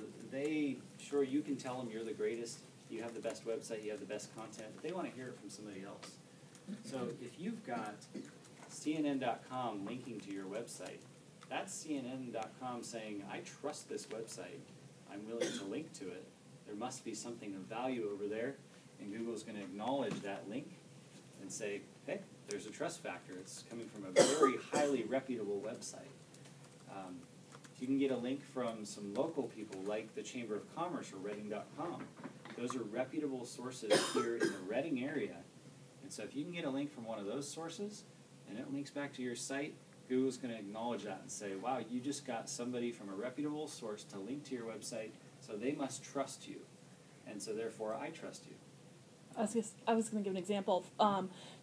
S8: sure, you can tell them you're the greatest, you have the best website, you have the best content, but they want to hear it from somebody else. So if you've got CNN.com linking to your website, that's CNN.com saying, I trust this website, I'm willing to link to it. There must be something of value over there, and Google's going to acknowledge that link and say, hey, there's a trust factor. It's coming from a very highly reputable website. You can get a link from some local people like the Chamber of Commerce or Reading.com. Those are reputable sources here in the Reading area. And so if you can get a link from one of those sources and it links back to your site, Google's going to acknowledge that and say, wow, you just got somebody from a reputable source to link to your website, so they must trust you. And so therefore, I trust you.
S3: I was going to give an example.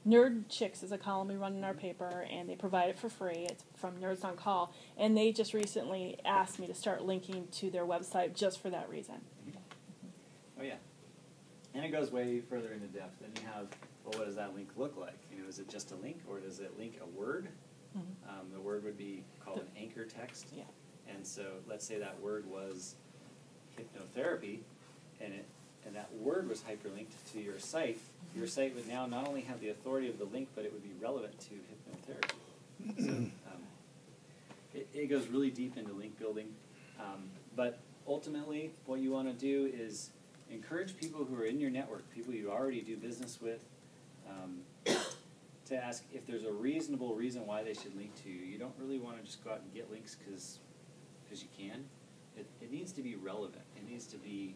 S3: Nerd Chicks is a column we run in our paper, and they provide it for free. It's from Nerds on Call, and they just recently asked me to start linking to their website just for that reason.
S8: Oh yeah, and it goes way further into depth. Then you have, well, what does that link look like? You know, is it just a link, or does it link a word? Mm-hmm. The word would be called an anchor text. Yeah. And so let's say that word was hypnotherapy, and that word was hyperlinked to your site. Mm-hmm. Your site would now not only have the authority of the link, but it would be relevant to hypnotherapy. So it goes really deep into link building. But ultimately, what you want to do is encourage people who are in your network, people you already do business with, to ask if there's a reasonable reason why they should link to you. You don't really want to just go out and get links because you can. It needs to be relevant. It needs to be,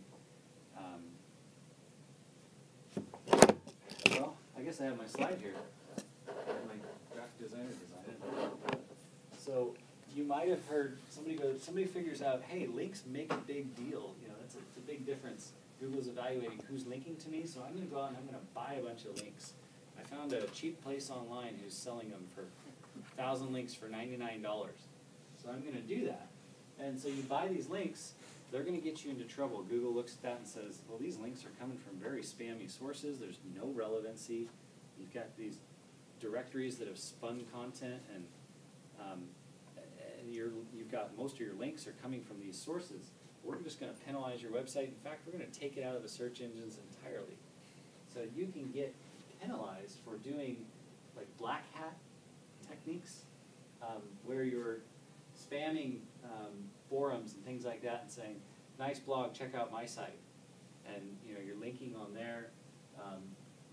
S8: well, I guess I have my slide here. I have my graphic designer design it. So you might have heard somebody figures out, hey, links make a big deal. You know, it's a big difference. Google's evaluating who's linking to me, so I'm going to go out and I'm going to buy a bunch of links. I found a cheap place online who's selling them for 1,000 links for $99. So I'm going to do that. And so you buy these links, they're going to get you into trouble. Google looks at that and says, well, these links are coming from very spammy sources. There's no relevancy. You've got these directories that have spun content, and you've got most of your links are coming from these sources. We're just going to penalize your website. In fact, we're going to take it out of the search engines entirely. So you can get penalized for doing like black hat techniques, where you're spamming forums and things like that and saying, nice blog, check out my site. And you're linking on there.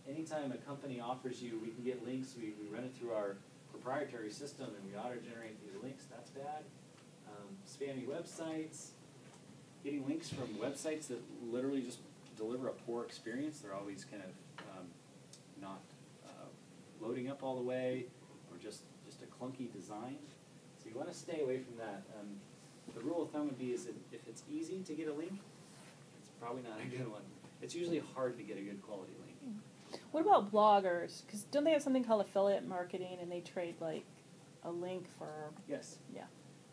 S8: Anytime a company offers you, we can get links, we run it through our proprietary system and we auto-generate these links, that's bad. Spammy websites, getting links from websites that literally just deliver a poor experience. They're always kind of not loading up all the way, or just a clunky design. So you want to stay away from that. The rule of thumb would be is that if it's easy to get a link, it's probably not a good one. It's usually hard to get a good quality link.
S3: What about bloggers? Because don't they have something called affiliate marketing, and they trade like a link for?
S8: Yes.
S3: Yeah.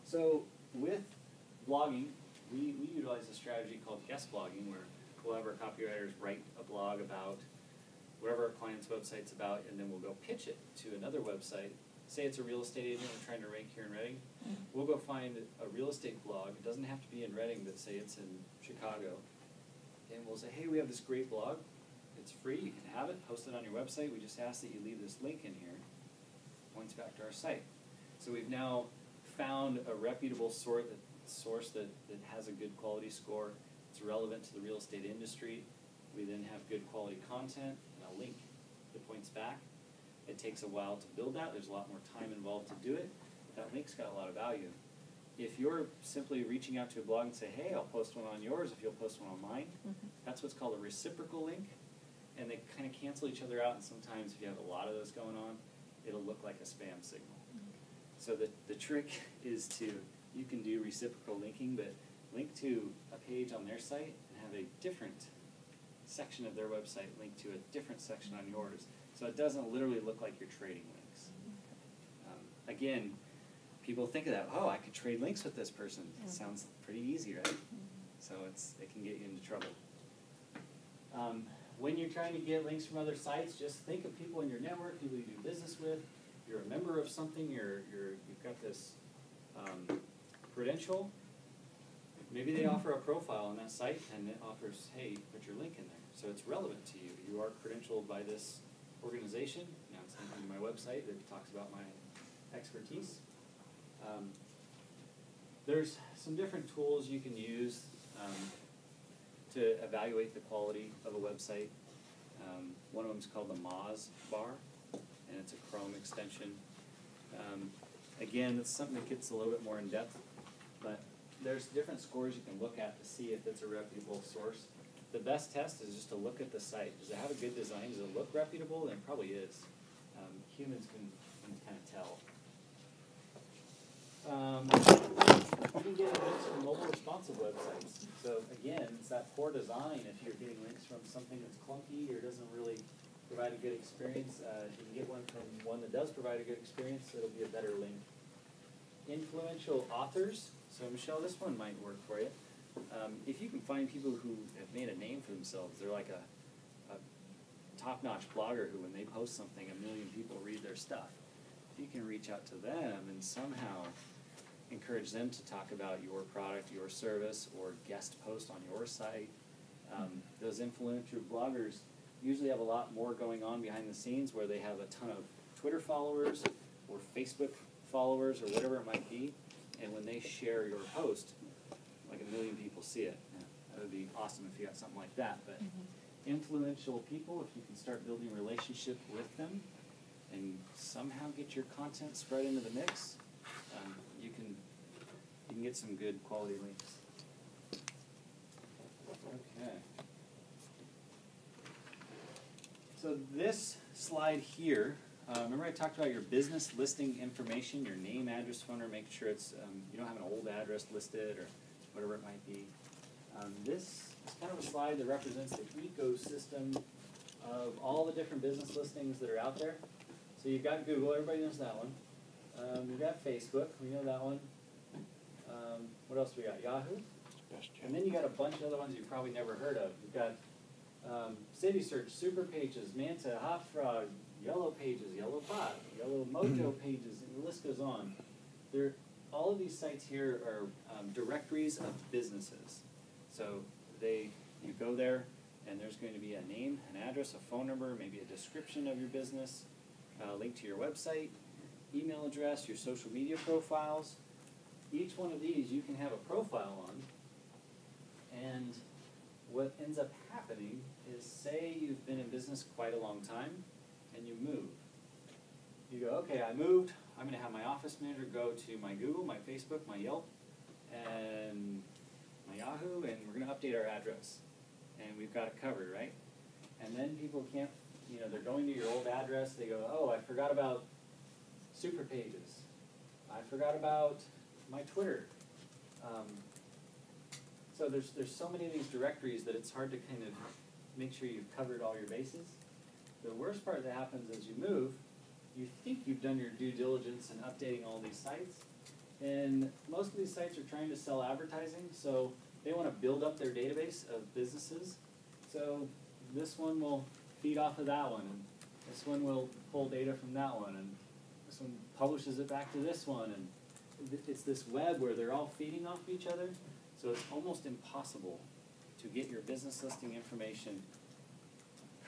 S8: So with blogging, we utilize a strategy called guest blogging, where we'll have our copywriters write a blog about whatever our client's website's about, and then we'll go pitch it to another website. Say it's a real estate agent we're trying to rank here in Reading. We'll go find a real estate blog. It doesn't have to be in Reading, but say it's in Chicago. And we'll say, hey, we have this great blog. It's free. You can have it. Post it on your website. We just ask that you leave this link in here. Points back to our site. So we've now found a reputable source that has a good quality score. It's relevant to the real estate industry. We then have good quality content and a link that points back. It takes a while to build that. There's a lot more time involved to do it. That link's got a lot of value. If you're simply reaching out to a blog and say, hey, I'll post one on yours if you'll post one on mine, that's what's called a reciprocal link. And they kind of cancel each other out, and sometimes if you have a lot of those going on, it'll look like a spam signal. So the trick is you can do reciprocal linking, but link to a page on their site and have a different section of their website linked to a different section on yours. So it doesn't literally look like you're trading links. Again, people think of that, oh, I could trade links with this person. It sounds pretty easy, right? So it can get you into trouble. When you're trying to get links from other sites, just think of people in your network, people you do business with. You're a member of something, you've got this credential. Maybe they offer a profile on that site, and it offers, hey, put your link in there. So it's relevant to you. You are credentialed by this organization. Now it's on my website that talks about my expertise. There's some different tools you can use to evaluate the quality of a website. One of them is called the Moz bar, and it's a Chrome extension. Again, it's something that gets a little bit more in depth, but there's different scores you can look at to see if it's a reputable source. The best test is just to look at the site. Does it have a good design? Does it look reputable? And it probably is. Humans can kind of tell. You can get links from mobile responsive websites. So again, it's that poor design. If you're getting links from something that's clunky or doesn't really provide a good experience, if you can get one from one that does provide a good experience, it'll be a better link. Influential authors. So Michelle, this one might work for you. If you can find people who have made a name for themselves, they're like a top-notch blogger who, when they post something, 1 million people read their stuff. If you can reach out to them and somehow encourage them to talk about your product, your service, or guest post on your site, those influential bloggers usually have a lot more going on behind the scenes, where they have a ton of Twitter followers or Facebook followers or whatever it might be, and when they share your post, like 1 million people see it. That would be awesome if you got something like that. But influential people, if you can start building a relationship with them and somehow get your content spread into the mix, you can get some good quality links. Okay. So this slide here, remember I talked about your business listing information, your name, address, phone number, make sure it's you don't have an old address listed or whatever it might be. This is kind of a slide that represents the ecosystem of all the different business listings that are out there. So you've got Google, everybody knows that one. You've got Facebook, we know that one. What else do we got? Yahoo? And then you got a bunch of other ones you've probably never heard of. You've got City Search, Super Pages, Manta, Hot Frog, Yellow Pages, Yellow Bot, Yellow Mojo Pages, and the list goes on. All of these sites here are directories of businesses. So you go there, and there's going to be a name, an address, a phone number, maybe a description of your business, a link to your website, email address, your social media profiles. Each one of these you can have a profile on, and what ends up happening is, say you've been in business quite a long time, and you move. You go, okay, I moved. I'm going to have my office manager go to my Google, my Facebook, my Yelp, and my Yahoo, and we're going to update our address. And we've got it covered, right? And then people can't, they're going to your old address. They go, oh, I forgot about Super Pages. I forgot about my Twitter. So there's so many of these directories that it's hard to kind of make sure you've covered all your bases. the worst part that happens as you move, you think you've done your due diligence in updating all these sites, and most of these sites are trying to sell advertising, so they want to build up their database of businesses. So this one will feed off of that one, and this one will pull data from that one, and this one publishes it back to this one, and it's this web where they're all feeding off each other, so it's almost impossible to get your business listing information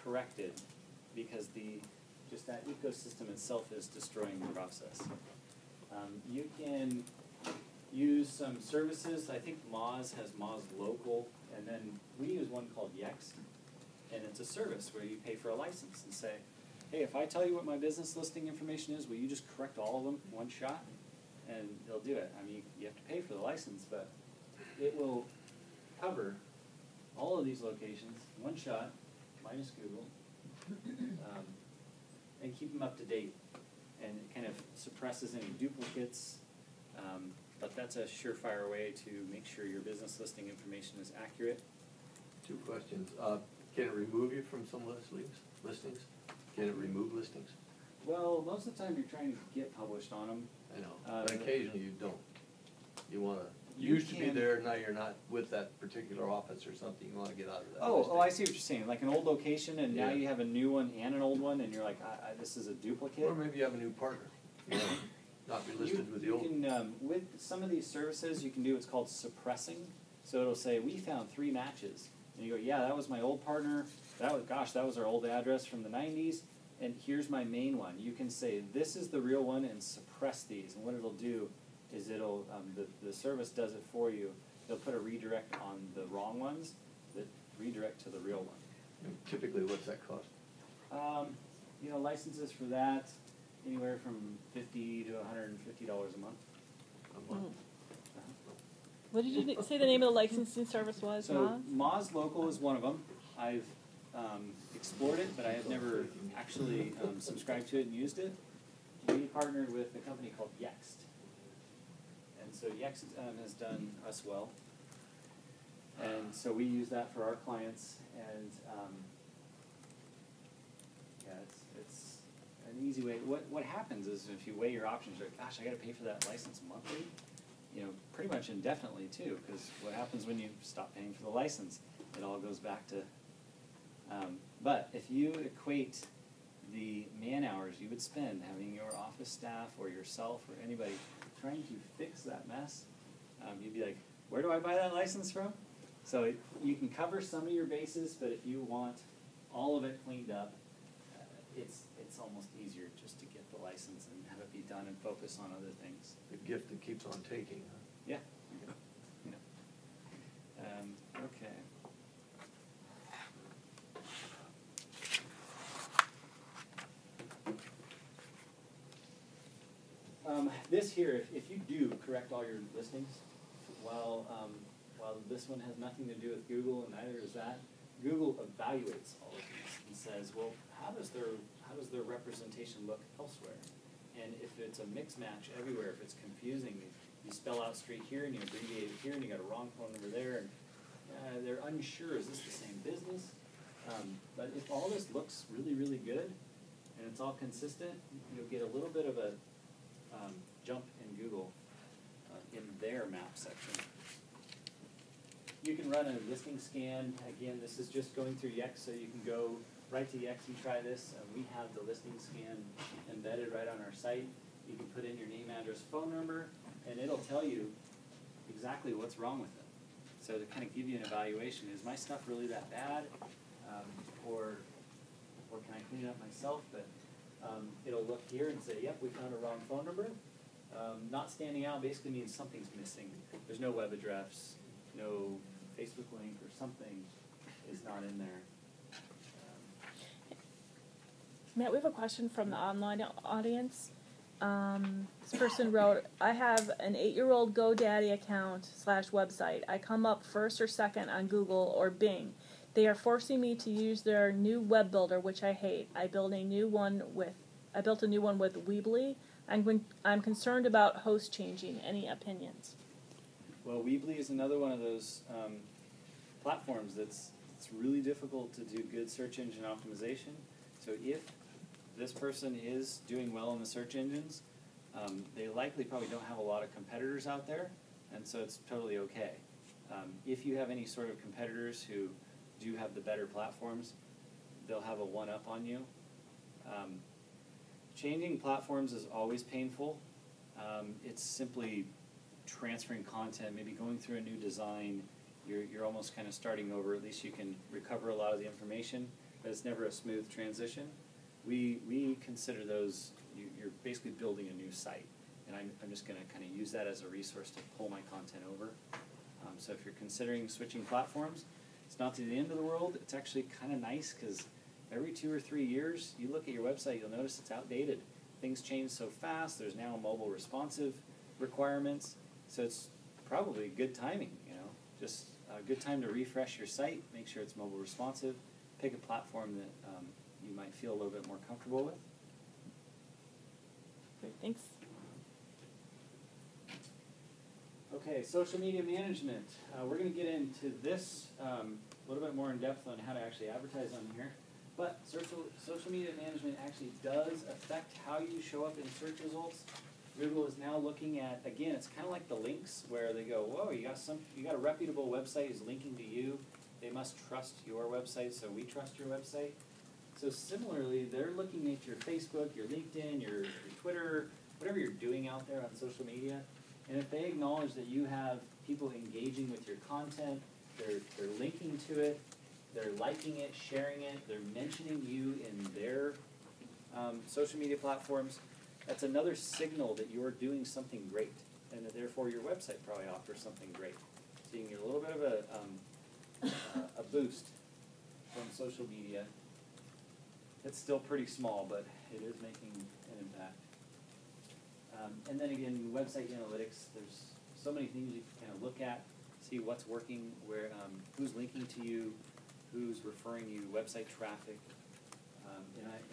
S8: corrected because just that ecosystem itself is destroying the process. You can use some services. I think Moz has Moz Local, and then we use one called Yext, and it's a service where you pay for a license and say, hey, if I tell you what my business listing information is, will you just correct all of them in one shot? And they'll do it. I mean, you have to pay for the license, but it will cover all of these locations in one shot, minus Google, and keep them up to date. And it kind of suppresses any duplicates, but that's a surefire way to make sure your business listing information is accurate.
S1: 2 questions. Can it remove you from some listings? Can it remove listings?
S8: Well, most of the time you're trying to get published on them.
S1: I know, but occasionally you don't. You want to,
S8: You
S1: used to be
S8: can-
S1: there, now you're not with that particular office or something, you want to get out of that
S8: Oh,
S1: listing.
S8: I see what you're saying. Like an old location, and now
S1: Yeah.
S8: you have a new one and an old one, and you're like, this is a duplicate.
S1: Or maybe you have a new partner, you know, not be listed with the old.
S8: You can, with some of these services, you can do what's called suppressing. So it'll say, we found 3 matches. And you go, yeah, that was my old partner. That was our old address from the 90s. And here's my main one. You can say, this is the real one, and suppress these. And what it'll do is it'll, the service does it for you. They'll put a redirect on the wrong ones that redirect to the real one.
S1: And typically, what's that cost?
S8: Licenses for that, anywhere from $50 to $150 a month.
S1: A month?
S3: What did you say the name of the licensing service was,
S8: So
S3: Moz?
S8: Moz Local is one of them. I've explored it, but I have never actually subscribed to it and used it. We partnered with a company called Yext. And so Yext has done us well. And so we use that for our clients. And it's an easy way. What happens is if you weigh your options, you're like, gosh, I got to pay for that license monthly. Pretty much indefinitely too, because what happens when you stop paying for the license? It all goes back to, but if you equate the man hours you would spend having your office staff or yourself or anybody trying to fix that mess, you'd be like, where do I buy that license from? So you can cover some of your bases, but if you want all of it cleaned up, it's almost easier just to get the license and have it be done and focus on other things.
S1: The gift that keeps on taking, huh?
S8: Yeah. Okay. This here, if you do correct all your listings, while this one has nothing to do with Google and neither is that, Google evaluates all of these and says, well, how does their representation look elsewhere? And if it's a mix match everywhere, if it's confusing, you spell out street here and you abbreviate it here and you got a wrong phone number there, and they're unsure, is this the same business? But if all this looks really, really good and it's all consistent, you'll get a little bit of a jump in Google in their map section. You can run a listing scan. Again, this is just going through Yext, so you can go right to Yext and try this. We have the listing scan embedded right on our site. You can put in your name, address, phone number, and it'll tell you exactly what's wrong with it. So to kind of give you an evaluation, is my stuff really that bad? Or can I clean it up myself? But it'll look here and say, yep, we found a wrong phone number. Not standing out basically means something's missing. There's no web address, no Facebook link, or something is not in there.
S3: Matt, we have a question from the online audience. This person wrote, I have an 8-year-old GoDaddy account / website. I come up first or second on Google or Bing. They are forcing me to use their new web builder, which I hate. I built a new one with Weebly. I'm concerned about host changing. Any opinions?
S8: Well, Weebly is another one of those platforms it's really difficult to do good search engine optimization. So if this person is doing well in the search engines, they likely probably don't have a lot of competitors out there, and so it's totally okay. If you have any sort of competitors who do have the better platforms, they'll have a one-up on you. Changing platforms is always painful. It's simply transferring content, maybe going through a new design. You're almost kind of starting over. At least you can recover a lot of the information, but it's never a smooth transition. We consider those, you're basically building a new site, and I'm just going to kind of use that as a resource to pull my content over. So if you're considering switching platforms, it's not to the end of the world. It's actually kind of nice because every 2 or 3 years, you look at your website, you'll notice it's outdated. Things change so fast. There's now mobile responsive requirements, so it's probably good timing, you know. Just a good time to refresh your site, make sure it's mobile responsive, pick a platform that you might feel a little bit more comfortable with.
S3: Great, thanks.
S8: Okay, social media management. We're going to get into this a little bit more in depth on how to actually advertise on here. But social media management actually does affect how you show up in search results. Google is now looking at, again, it's kind of like the links where they go, whoa, you got a reputable website who's linking to you. They must trust your website, so we trust your website. So similarly, they're looking at your Facebook, your LinkedIn, your Twitter, whatever you're doing out there on social media. And if they acknowledge that you have people engaging with your content, they're linking to it, they're liking it, sharing it, they're mentioning you in their social media platforms, that's another signal that you're doing something great, and that therefore your website probably offers something great. So you can get a little bit of a boost from social media. It's still pretty small, but it is making an impact. And then again, website analytics, there's so many things you can kind of look at, see what's working, where who's linking to you, who's referring you, website traffic.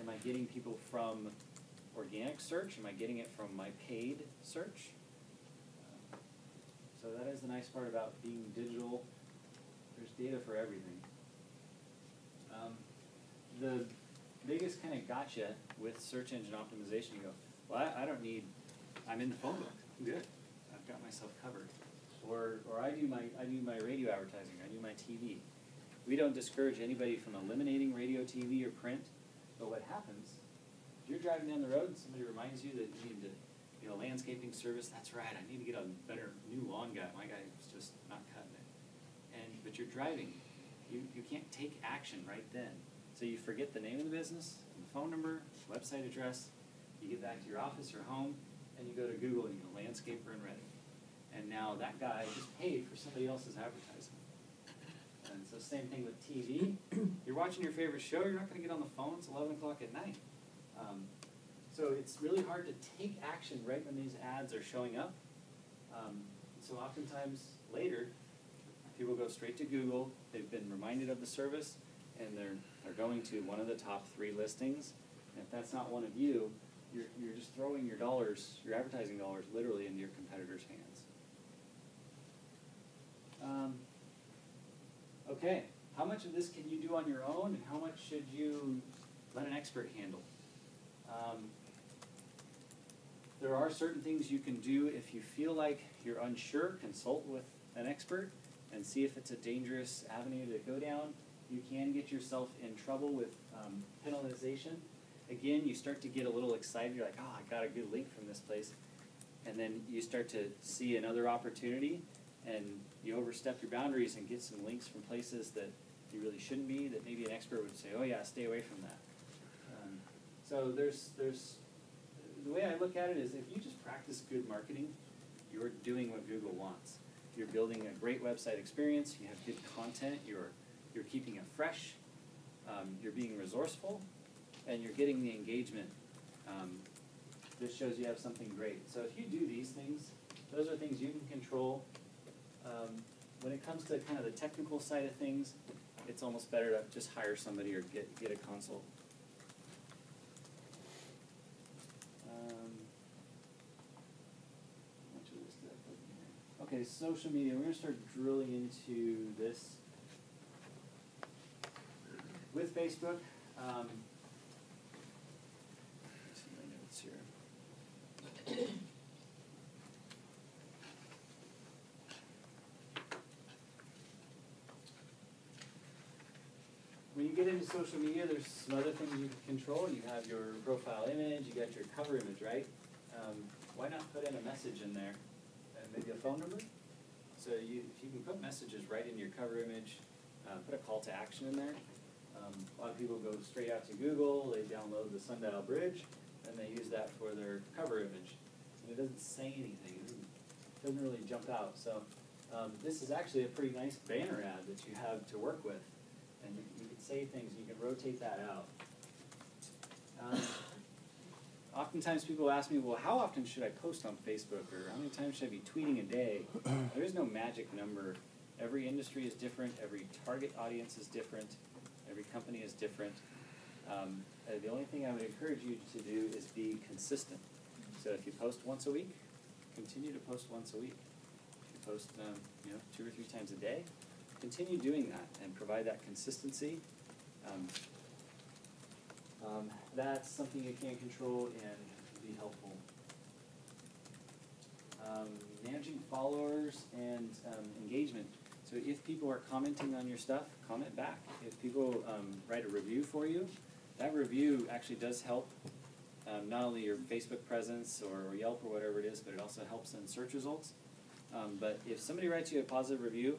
S8: Am I getting people from organic search? Am I getting it from my paid search? So that is the nice part about being digital. There's data for everything. The biggest kind of gotcha with search engine optimization, you go, well, I don't need, I'm in the phone book, I'm good. I've got myself covered. Or I do my radio advertising, I do my TV. We don't discourage anybody from eliminating radio, TV, or print, but what happens, if you're driving down the road and somebody reminds you that you need to, landscaping service, that's right, I need to get a better new lawn guy, my guy's just not cutting it. But you're driving, you can't take action right then. So you forget the name of the business, the phone number, website address, you get back to your office or home, and you go to Google and you go landscaper and Reddit. And now that guy just paid for somebody else's advertising. And so same thing with TV. You're watching your favorite show, you're not going to get on the phone, it's 11 o'clock at night. So it's really hard to take action right when these ads are showing up. So oftentimes later, people go straight to Google, they've been reminded of the service, and they're going to one of the top 3 listings. And if that's not one of you, you're just throwing your dollars, your advertising dollars, literally into your competitor's hands. Okay, how much of this can you do on your own, and how much should you let an expert handle? There are certain things you can do if you feel like you're unsure. Consult with an expert and see if it's a dangerous avenue to go down. You can get yourself in trouble with penalization. Again, you start to get a little excited. You're like, oh, I got a good link from this place. And then you start to see another opportunity, and you overstep your boundaries and get some links from places that you really shouldn't be, that maybe an expert would say, oh yeah, stay away from that. So there's the way I look at it is if you just practice good marketing, you're doing what Google wants. You're building a great website experience, you have good content, you're keeping it fresh, you're being resourceful, and you're getting the engagement. This shows you have something great. So if you do these things, those are things you can control. When it comes to kind of the technical side of things, it's almost better to just hire somebody or get a consult. Okay, social media. We're going to start drilling into this. With Facebook, get into social media, there's some other things you can control. You have your profile image, you got your cover image, right? Why not put in a message in there, and maybe a phone number? So if you can put messages right in your cover image, put a call to action in there. A lot of people go straight out to Google, they download the Sundial Bridge, and they use that for their cover image. And it doesn't say anything, it doesn't really jump out. So this is actually a pretty nice banner ad that you have to work with. And you can say things, you can rotate that out. Oftentimes people ask me, well, how often should I post on Facebook, or how many times should I be tweeting a day? There is no magic number. Every industry is different, every target audience is different, every company is different. The only thing I would encourage you to do is be consistent. So if you post once a week, continue to post once a week. If you post 2 or 3 times a day, continue doing that and provide that consistency. That's something you can control and be helpful. Managing followers and engagement. So if people are commenting on your stuff, comment back. If people write a review for you, that review actually does help not only your Facebook presence or Yelp or whatever it is, but it also helps in search results. But if somebody writes you a positive review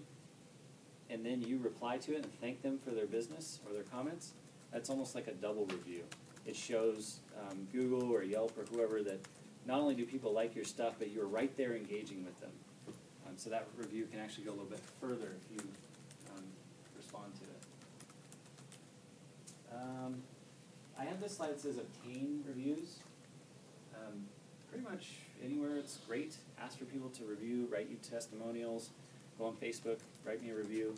S8: and then you reply to it and thank them for their business or their comments, that's almost like a double review. It shows Google or Yelp or whoever that not only do people like your stuff, but you're right there engaging with them. So that review can actually go a little bit further if you respond to it. I have this slide that says obtain reviews. Pretty much anywhere it's great. Ask for people to review, write you testimonials, go on Facebook, write me a review.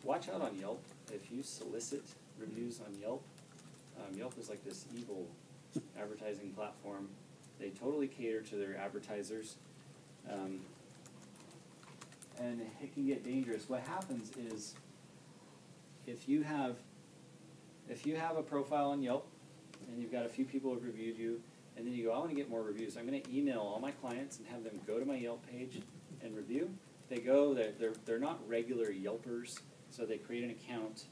S8: Watch out on Yelp. If you solicit reviews on Yelp, Yelp is like this evil advertising platform. They totally cater to their advertisers. And it can get dangerous. What happens is if you have a profile on Yelp and you've got a few people who have reviewed you, and then you go, I want to get more reviews. I'm going to email all my clients and have them go to my Yelp page and review. They go, they're not regular Yelpers, so they create an account,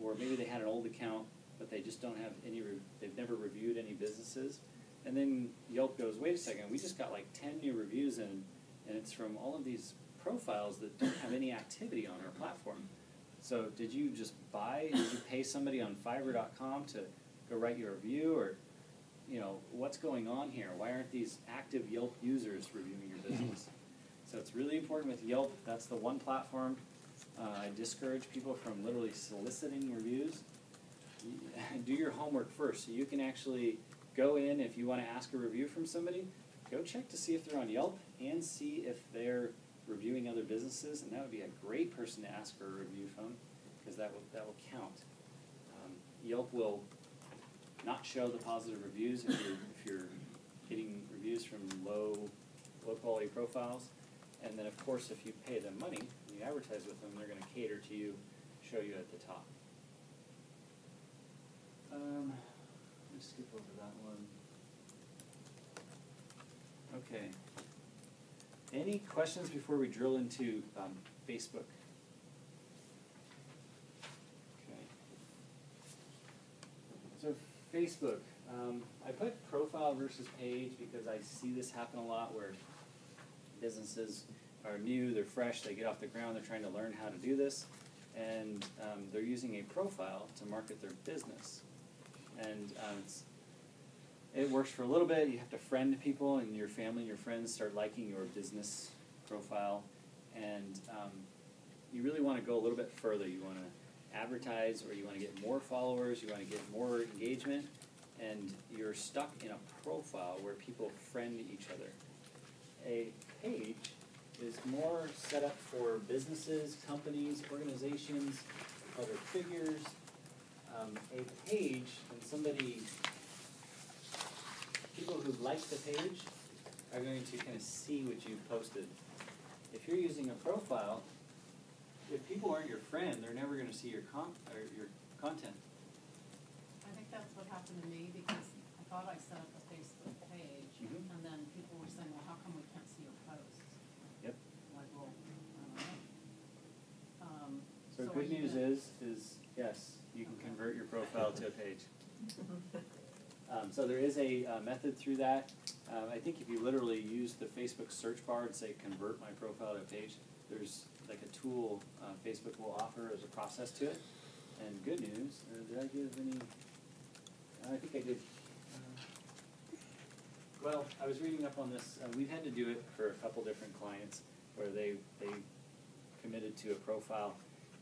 S8: or maybe they had an old account, but they just don't have any, they've never reviewed any businesses. And then Yelp goes, wait a second, we just got like 10 new reviews in, and it's from all of these profiles that don't have any activity on our platform. So did you just did you pay somebody on Fiverr.com to go write you a review, or what's going on here? Why aren't these active Yelp users reviewing your business? So it's really important with Yelp. That's the one platform I discourage people from literally soliciting reviews. Do your homework first, so you can actually go in. If you want to ask a review from somebody, go check to see if they're on Yelp and see if they're reviewing other businesses, and that would be a great person to ask for a review from, because that will count. Yelp will not show the positive reviews if you're getting reviews from low quality profiles, and then of course if you pay them money and you advertise with them, they're going to cater to you, show you at the top. Let me skip over that one. Okay. Any questions before we drill into Facebook? Okay. So Facebook, I put profile versus page because I see this happen a lot where businesses are new, they're fresh, they get off the ground, they're trying to learn how to do this, and they're using a profile to market their business. And it works for a little bit. You have to friend people, and your family and your friends start liking your business profile. And you really want to go a little bit further. You want to advertise, or you want to get more followers, you want to get more engagement, and you're stuck in a profile where people friend each other. A page is more set up for businesses, companies, organizations, other figures. A page, when people who like the page are going to kind of see what you've posted. If you're using a profile, if people aren't your friend, they're never going to see your content.
S10: I think that's what happened to me, because I thought I set up a Facebook page, and then people were saying, well, how come we can't see your posts?
S8: Yep.
S10: Like, well, I don't know.
S8: So good news is Yes, you can convert your profile to a page. So there is a method through that. I think if you literally use the Facebook search bar and say convert my profile to a page, there's like a tool Facebook will offer as a process to it. And good news, did I give any? I think I did. Well, I was reading up on this. We've had to do it for a couple different clients where they committed to a profile.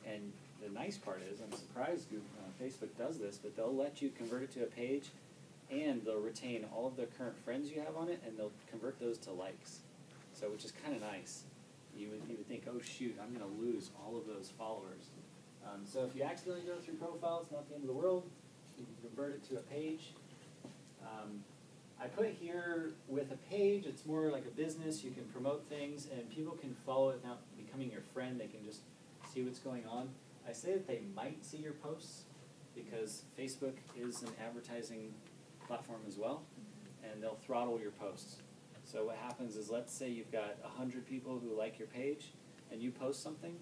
S8: And the nice part is, I'm surprised Facebook does this, but they'll let you convert it to a page, and they'll retain all of the current friends you have on it, and they'll convert those to likes. So, which is kind of nice. You would think, oh shoot, I'm going to lose all of those followers. So if you accidentally go through profiles, it's not the end of the world. You can convert it to a page. I put here with a page, it's more like a business. You can promote things, and people can follow it without becoming your friend. They can just see what's going on. I say that they might see your posts because Facebook is an advertising platform as well, and they'll throttle your posts. So what happens is, let's say you've got 100 people who like your page, and you post something,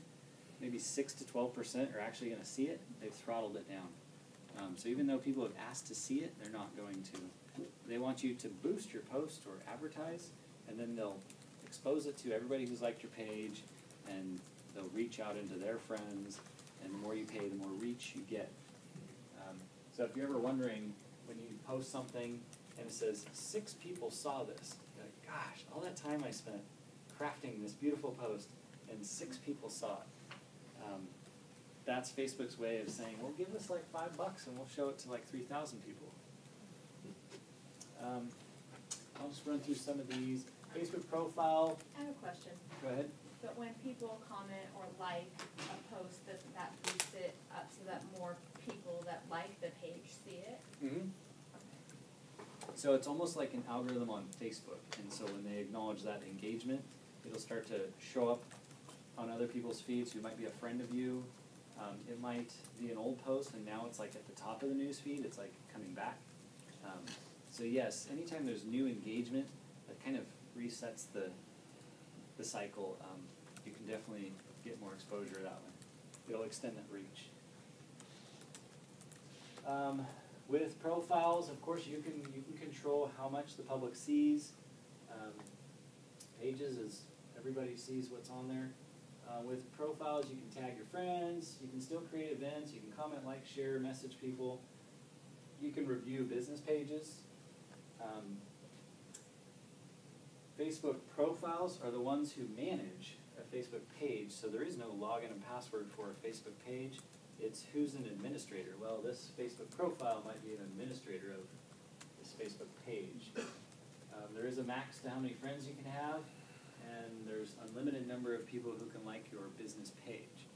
S8: maybe 6 to 12% are actually going to see it. They've throttled it down. So even though people have asked to see it, they're not going to. They want you to boost your post or advertise, and then they'll expose it to everybody who's liked your page, and they'll reach out into their friends, and the more you pay, the more reach you get. So if you're ever wondering, when you post something and it says, 6 people saw this, you're like, gosh, all that time I spent crafting this beautiful post, and 6 people saw it. That's Facebook's way of saying, well, give us like $5 and we'll show it to like 3,000 people. I'll just run through some of these. Facebook profile.
S14: I have a question.
S8: Go ahead.
S14: But when people comment or like a post, doesn't that boost it up so that more people that like the page see it?
S8: Mm-hmm.
S14: Okay.
S8: So it's almost like an algorithm on Facebook. And so when they acknowledge that engagement, it'll start to show up on other people's feeds who might be a friend of you. It might be an old post, and now it's like at the top of the news feed. It's like coming back. So yes, anytime there's new engagement, that kind of resets the cycle. You can definitely get more exposure that way. It'll extend that reach. With profiles, of course, you can control how much the public sees. Pages is everybody sees what's on there. With profiles, you can tag your friends. You can still create events. You can comment, like, share, message people. You can review business pages. Facebook profiles are the ones who manage a Facebook page, so there is no login and password for a Facebook page. It's who's an administrator. Well, this Facebook profile might be an administrator of this Facebook page. There is a max to how many friends you can have, and there's unlimited number of people who can like your business page.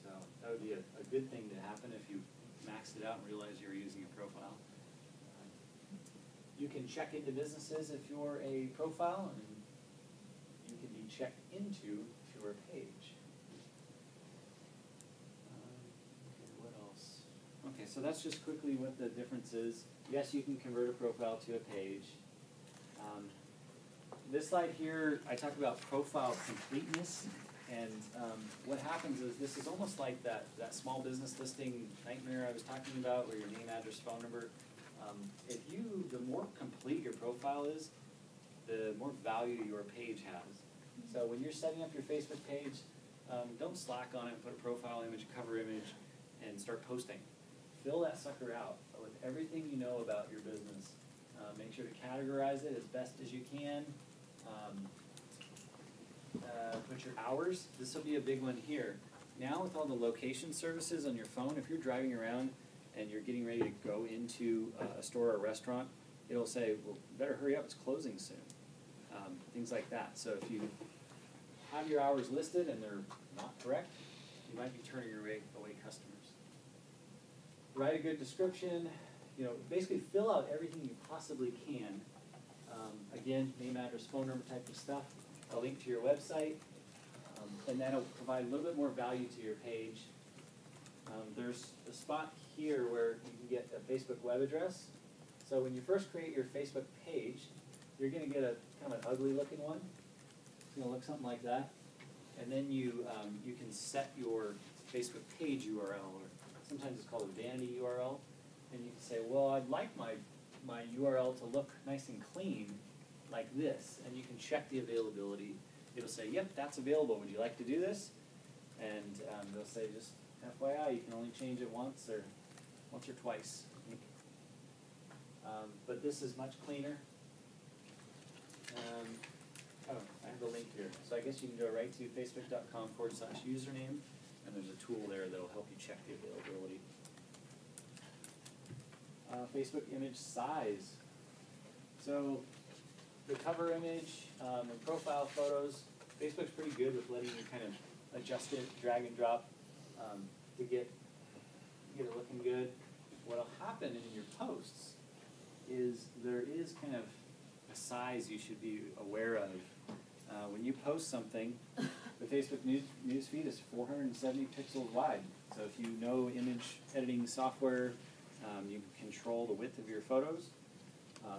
S8: So that would be a good thing to happen if you maxed it out and realized you were using a profile. You can check into businesses if you're a profile, and you can be checked into if you're a page. Okay, what else? Okay, so that's just quickly what the difference is. Yes, you can convert a profile to a page. This slide here, I talk about profile completeness, and what happens is this is almost like that small business listing nightmare I was talking about, where your name, address, phone number. The more complete your profile is, the more value your page has. So when you're setting up your Facebook page, don't slack on it, put a profile image, a cover image, and start posting. Fill that sucker out with everything you know about your business. Make sure to categorize it as best as you can. Put your hours. This will be a big one here. Now with all the location services on your phone, if you're driving around and you're getting ready to go into a store or a restaurant, it'll say, well, better hurry up, it's closing soon. Things like that. So if you have your hours listed and they're not correct, you might be turning away customers. Write a good description. Basically fill out everything you possibly can. Again, name, address, phone number type of stuff. A link to your website, and that'll provide a little bit more value to your page. There's a spot here where you can get a Facebook web address. So when you first create your Facebook page, you're going to get a kind of an ugly looking one. It's going to look something like that. And then you can set your Facebook page URL or sometimes it's called a vanity URL, and you can say, well, I'd like my URL to look nice and clean like this, and you can check the availability. It'll say, yep, that's available, would you like to do this? And they'll say, just FYI, you can only change it once or twice. But this is much cleaner. Oh, I have the link here. So I guess you can go right to facebook.com/username, and there's a tool there that'll help you check the availability. Facebook image size. So the cover image and profile photos, Facebook's pretty good with letting you kind of adjust it, drag and drop to get it looking good. What'll happen in your posts is there is kind of a size you should be aware of. When you post something, the Facebook news feed is 470 pixels wide. So if you know image editing software, you can control the width of your photos.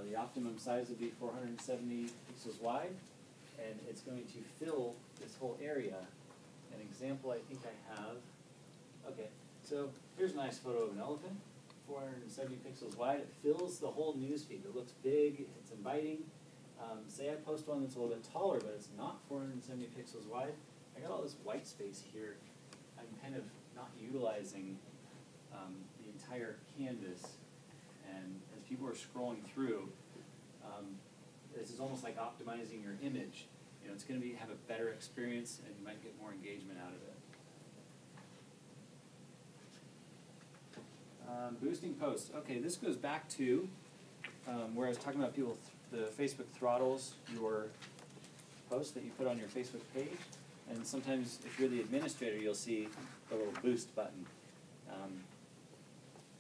S8: The optimum size would be 470 pixels wide, and it's going to fill this whole area. An example I think I have, okay, so here's a nice photo of an elephant, 470 pixels wide. It fills the whole news feed. It looks big, it's inviting. Say I post one that's a little bit taller, but it's not 470 pixels wide. I got all this white space here. I'm kind of not utilizing the entire canvas, and as people are scrolling through, this is almost like optimizing your image. You know, it's going to have a better experience, and you might get more engagement out of it. Boosting posts. Okay, this goes back to where I was talking about people. The Facebook throttles your post that you put on your Facebook page, and sometimes if you're the administrator, you'll see the little boost button.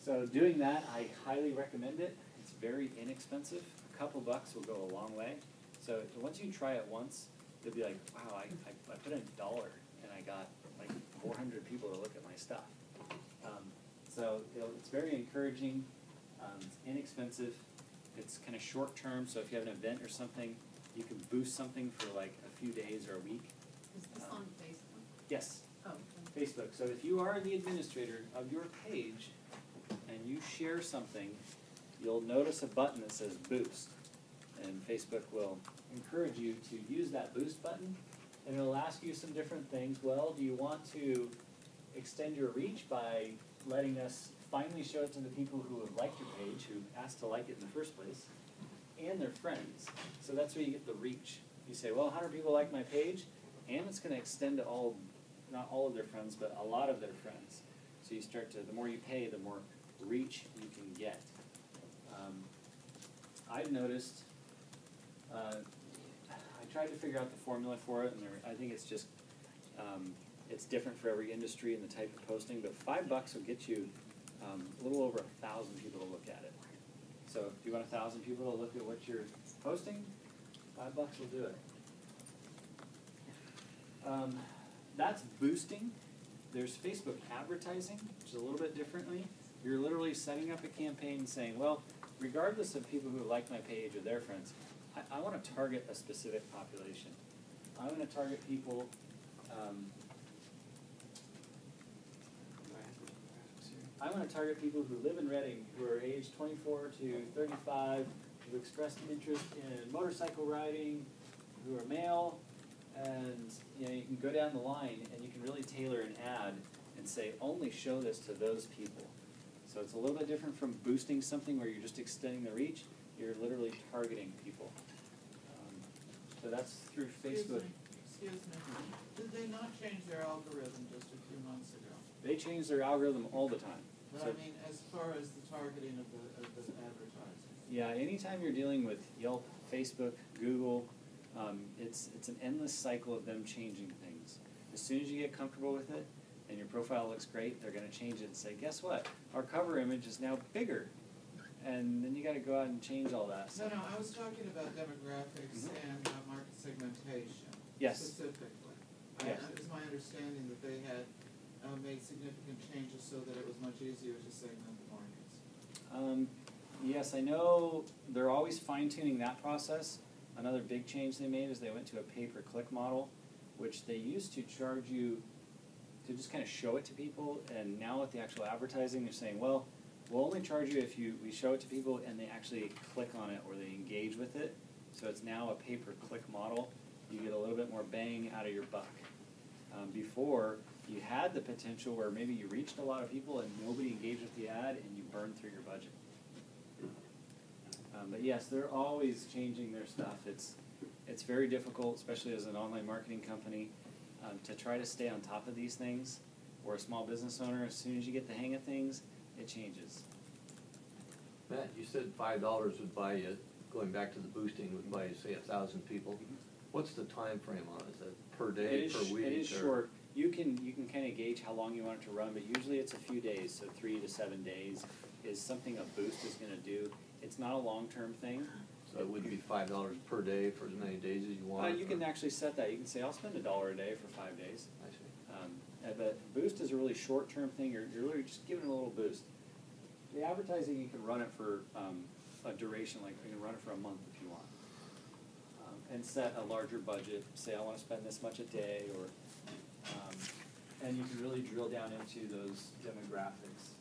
S8: So doing that, I highly recommend it. It's very inexpensive. A couple bucks will go a long way. So once you try it once, you'll be like, wow, I put in $1 and I got like 400 people to look at my stuff. So it's very encouraging. It's inexpensive. It's kind of short term, so if you have an event or something, you can boost something for like a few days or a week.
S10: Is this on Facebook?
S8: Yes.
S10: Oh,
S8: Facebook. So if you are the administrator of your page and you share something, you'll notice a button that says boost. And Facebook will encourage you to use that boost button, and it'll ask you some different things. Well, do you want to extend your reach by letting us finally show it to the people who have liked your page, who asked to like it in the first place, and their friends? So that's where you get the reach. You say, well, 100 people like my page, and it's going to extend to all, not all of their friends, but a lot of their friends. So you start to, the more you pay, the more reach you can get. I've noticed, I tried to figure out the formula for it, and I think it's just, it's different for every industry and the type of posting, but $5 will get you a little over 1,000 people to look at it. So if you want 1,000 people to look at what you're posting, $5 will do it. That's boosting. There's Facebook advertising, which is a little bit differently. You're literally setting up a campaign and saying, well, regardless of people who like my page or their friends, I want to target a specific population. I want to target people I want to target people who live in Reading, who are aged 24 to 35, who expressed interest in motorcycle riding, who are male, and you can go down the line and you can really tailor an ad and say, only show this to those people. So it's a little bit different from boosting something where you're just extending the reach. You're literally targeting people. So that's through Facebook.
S9: Excuse me. Did they not change their algorithm just a few months ago?
S8: They change their algorithm all the time.
S9: But
S8: So,
S9: I mean, as far as the targeting of the advertising.
S8: yeah, anytime you're dealing with Yelp, Facebook, Google, it's an endless cycle of them changing things. As soon as you get comfortable with it and your profile looks great, they're going to change it and say, guess what? Our cover image is now bigger. And then you got to go out and change all that.
S9: No, I was talking about demographics and market segmentation.
S8: Yes.
S9: Specifically.
S8: Yes.
S9: It was my understanding that they had made significant changes so that it was much easier to segment the markets.
S8: Yes, I know they're always fine-tuning that process. Another big change they made is they went to a pay-per-click model, which they used to charge you to just kind of show it to people. And now with the actual advertising, they're saying, well, we'll only charge you if we show it to people and they actually click on it or they engage with it. So it's now a pay-per-click model. You get a little bit more bang out of your buck. Before, you had the potential where maybe you reached a lot of people and nobody engaged with the ad and you burned through your budget. But yes, they're always changing their stuff. It's very difficult, especially as an online marketing company, to try to stay on top of these things. Or a small business owner, as soon as you get the hang of things, it changes.
S1: Matt, you said $5 would buy you, going back to the boosting, would buy you, say, 1,000 people. What's the time frame on it? Is that per day, per week?
S8: It is short. You can kind of gauge how long you want it to run, but usually it's a few days, so 3 to 7 days is something a boost is going to do. It's not a long-term thing.
S1: So it would be $5 per day for as many days as you want?
S8: You can actually set that. You can say, I'll spend $1 a day for 5 days.
S1: I see.
S8: But boost is a really short-term thing. You're literally just giving it a little boost. The advertising, you can run it for a duration, like you can run it for a month if you want. And set a larger budget. Say, I want to spend this much a day, or and you can really drill down into those demographics.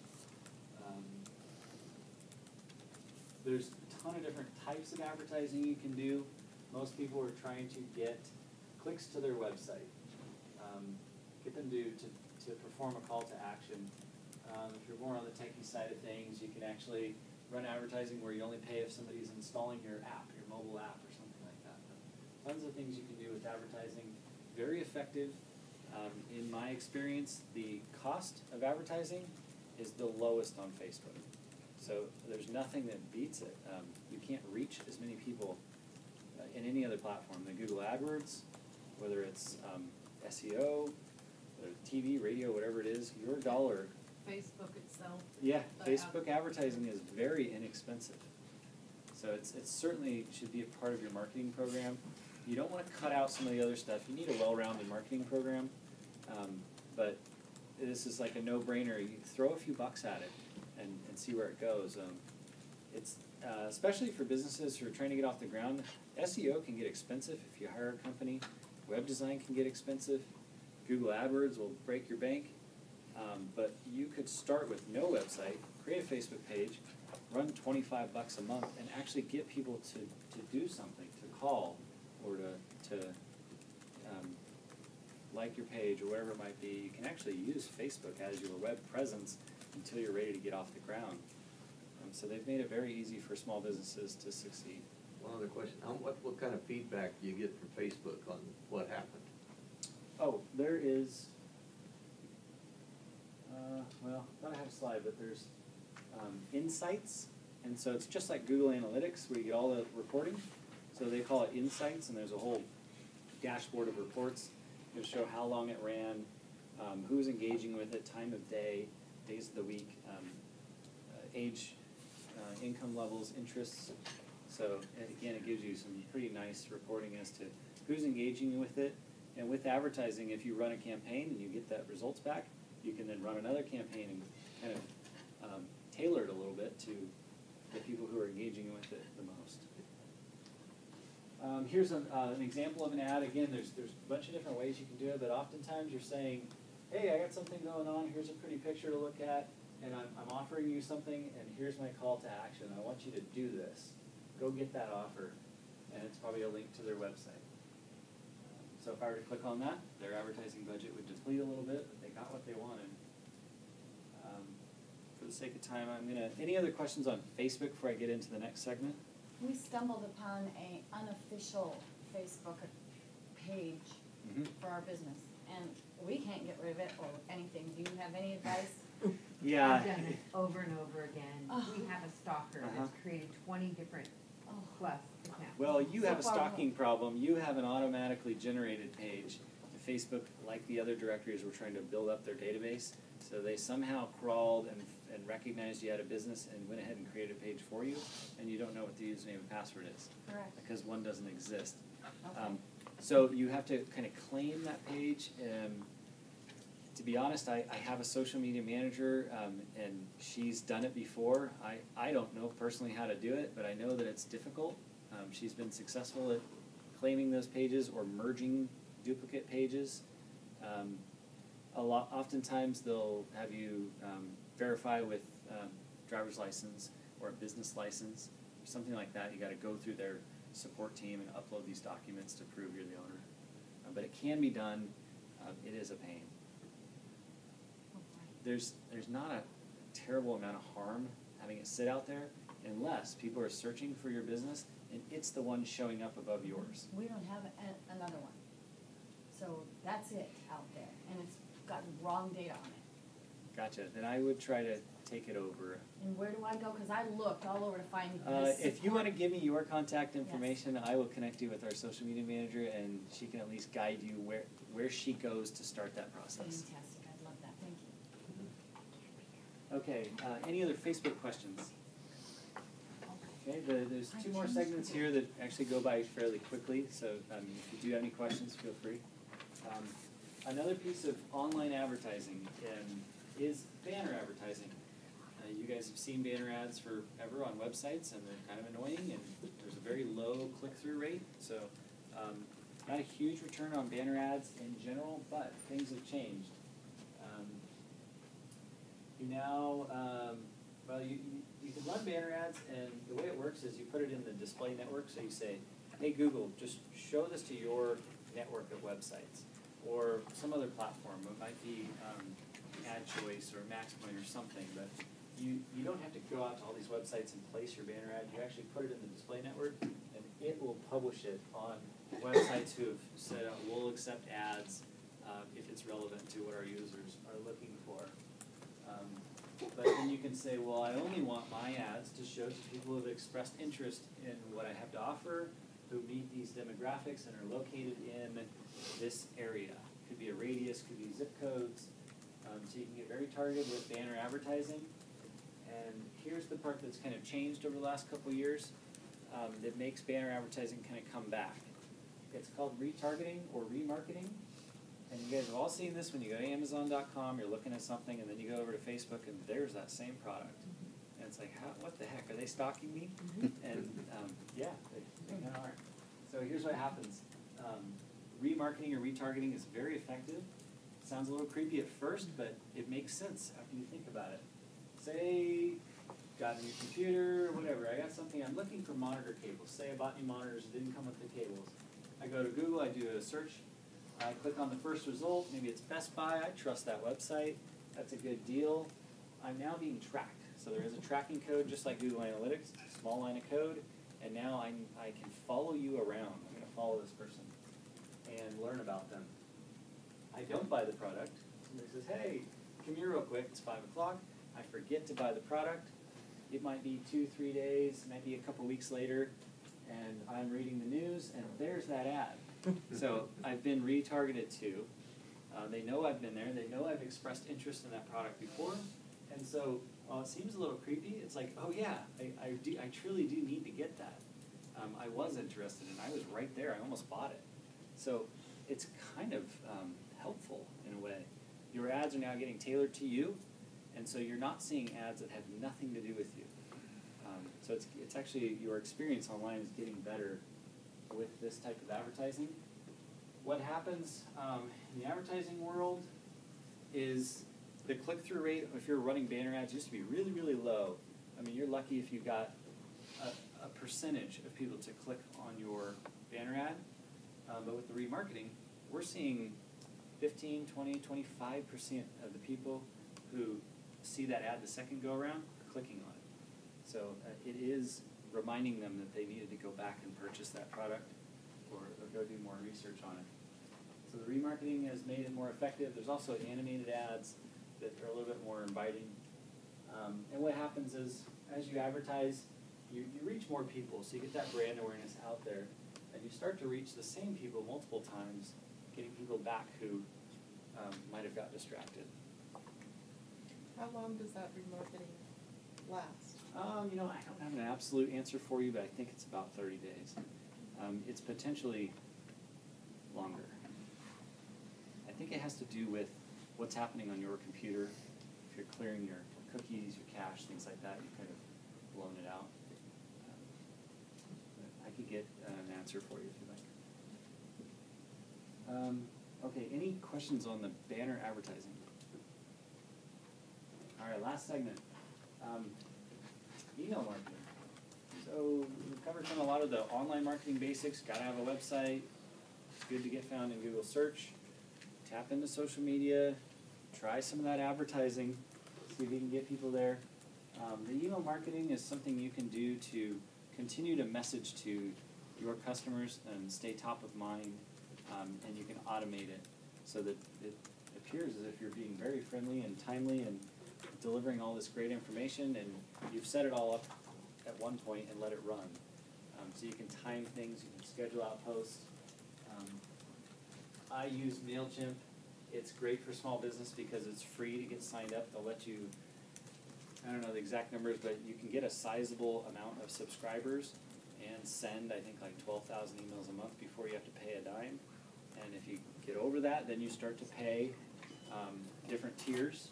S8: There's a ton of different types of advertising you can do. Most people are trying to get clicks to their website. Get them to perform a call to action. If you're more on the techie side of things, you can actually run advertising where you only pay if somebody's installing your app, your mobile app, or something like that. But tons of things you can do with advertising. Very effective. In my experience, the cost of advertising is the lowest on Facebook. So there's nothing that beats it. You can't reach as many people in any other platform than Google AdWords, whether it's SEO, TV, radio, whatever it is, your dollar.
S10: Facebook itself.
S8: Yeah, Facebook advertising is very inexpensive. So it certainly should be a part of your marketing program. You don't want to cut out some of the other stuff. You need a well-rounded marketing program, but this is like a no-brainer. You throw a few bucks at it and see where it goes. It's especially for businesses who are trying to get off the ground. SEO can get expensive if you hire a company. Web design can get expensive. Google AdWords will break your bank. But you could start with no website, create a Facebook page, run $25 a month, and actually get people to do something, to call, or to like your page, or whatever it might be. You can actually use Facebook as your web presence until you're ready to get off the ground. So they've made it very easy for small businesses to succeed.
S1: One other question. What kind of feedback do you get from Facebook on what happened?
S8: Oh, there is, well, I don't have a slide, but there's insights. And so it's just like Google Analytics where you get all the reporting. So they call it insights, and there's a whole dashboard of reports. It'll show how long it ran, who's engaging with it, time of day, days of the week, age, income levels, interests. So again, it gives you some pretty nice reporting as to who's engaging with it. And with advertising, if you run a campaign and you get that results back, you can then run another campaign and kind of tailor it a little bit to the people who are engaging with it the most. Here's an example of an ad. Again, there's a bunch of different ways you can do it, but oftentimes you're saying, hey, I got something going on, here's a pretty picture to look at, and I'm offering you something, and here's my call to action. I want you to do this. Go get that offer, and it's probably a link to their website. So if I were to click on that, their advertising budget would deplete a little bit, but they got what they wanted. For the sake of time, any other questions on Facebook before I get into the next segment?
S15: We stumbled upon an unofficial Facebook page for our business, and we can't get rid of it or anything. Do you have any advice?
S8: Yeah.
S5: I've done it over and over again. We have a stalker that's created 20 different plus accounts.
S8: Well, you have a stalking problem. You have an automatically generated page. Facebook, like the other directories, were trying to build up their database, so they somehow crawled and recognized you had a business and went ahead and created a page for you, and you don't know what the username and password is.
S15: Correct.
S8: Because one doesn't exist.
S15: Okay.
S8: So you have to kind of claim that page. To be honest, I have a social media manager, and she's done it before. I don't know personally how to do it, but I know that it's difficult. She's been successful at claiming those pages or merging duplicate pages. Oftentimes they'll have you verify with driver's license or a business license or something like that. You got to go through their support team and upload these documents to prove you're the owner. But it can be done. It is a pain. There's not a terrible amount of harm having it sit out there unless people are searching for your business and it's the one showing up above yours.
S15: We don't have another one. So that's it out there, and it's got wrong data on it.
S8: Gotcha. Then I would try to take it over.
S15: And where do I go? Because I looked all over to find this
S8: if you want to give me your contact information, yes. I will connect you with our social media manager, and she can at least guide you where she goes to start that process.
S15: Fantastic. I'd love that. Thank you.
S8: Okay. Any other Facebook questions? Okay. There's two more segments here that actually go by fairly quickly, so if you do have any questions, feel free. Another piece of online advertising is banner advertising. You guys have seen banner ads forever on websites, and they're kind of annoying, and there's a very low click-through rate. So not a huge return on banner ads in general, but things have changed. You can run banner ads, and the way it works is you put it in the display network. So you say, hey, Google, just show this to your network of websites, or some other platform. It might be AdChoice or MaxPoint or something, but you don't have to go out to all these websites and place your banner ad. You actually put it in the display network, and it will publish it on websites who have said, we'll accept ads if it's relevant to what our users are looking for. But then you can say, well, I only want my ads to show to people who have expressed interest in what I have to offer, who meet these demographics and are located in this area. Could be a radius, could be zip codes. So you can get very targeted with banner advertising. And here's the part that's kind of changed over the last couple of years that makes banner advertising kind of come back. It's called retargeting or remarketing. And you guys have all seen this when you go to Amazon.com, you're looking at something, and then you go over to Facebook, and there's that same product. And it's like, what the heck? Are they stalking me? And yeah, they kind of are. So here's what happens. Remarketing or retargeting is very effective. It sounds a little creepy at first, but it makes sense after you think about it. Say, got a new computer, whatever. I got something, I'm looking for monitor cables. Say I bought new monitors, it didn't come with the cables. I go to Google, I do a search. I click on the first result, maybe it's Best Buy, I trust that website, that's a good deal. I'm now being tracked. So there is a tracking code just like Google Analytics, small line of code, and now I can follow you around. I'm going to follow this person and learn about them. I don't buy the product. Somebody says, hey, come here real quick, it's 5 o'clock. I forget to buy the product. It might be 2-3 days, maybe a couple weeks later, and I'm reading the news, and there's that ad. So I've been retargeted to. They know I've been there. They know I've expressed interest in that product before. And so while it seems a little creepy, it's like, oh yeah, I truly do need to get that. I was interested, and I was right there. I almost bought it. So it's kind of helpful in a way. Your ads are now getting tailored to you, and so you're not seeing ads that have nothing to do with you. So it's actually, your experience online is getting better with this type of advertising. What happens in the advertising world is the click-through rate, if you're running banner ads, used to be really, really low. I mean, you're lucky if you got a percentage of people to click on your banner ad. But with the remarketing, we're seeing 15, 20, 25% of the people who see that ad the second go-around are clicking on it. So it is reminding them that they needed to go back and purchase that product or go do more research on it. So the remarketing has made it more effective. There's also animated ads that are a little bit more inviting. And what happens is, as you advertise, you reach more people, so you get that brand awareness out there, and you start to reach the same people multiple times, getting people back who might have got distracted.
S9: How long does that remarketing last?
S8: I don't have an absolute answer for you, but I think it's about 30 days. It's potentially longer. I think it has to do with what's happening on your computer. If you're clearing your cookies, your cache, things like that, you've kind of blown it out. I could get an answer for you if you like. Okay, any questions on the banner advertising? All right, last segment. Email marketing. So we've covered kind of a lot of the online marketing basics. Got to have a website. It's good to get found in Google search. Tap into social media. Try some of that advertising. See if you can get people there. The email marketing is something you can do to continue to message to your customers and stay top of mind, and you can automate it so that it appears as if you're being very friendly and timely and delivering all this great information, and you've set it all up at one point and let it run. So you can time things, you can schedule out posts. I use MailChimp. It's great for small business because it's free to get signed up. They'll let you, I don't know the exact numbers, but you can get a sizable amount of subscribers and send, I think, like 12,000 emails a month before you have to pay a dime. And if you get over that, then you start to pay different tiers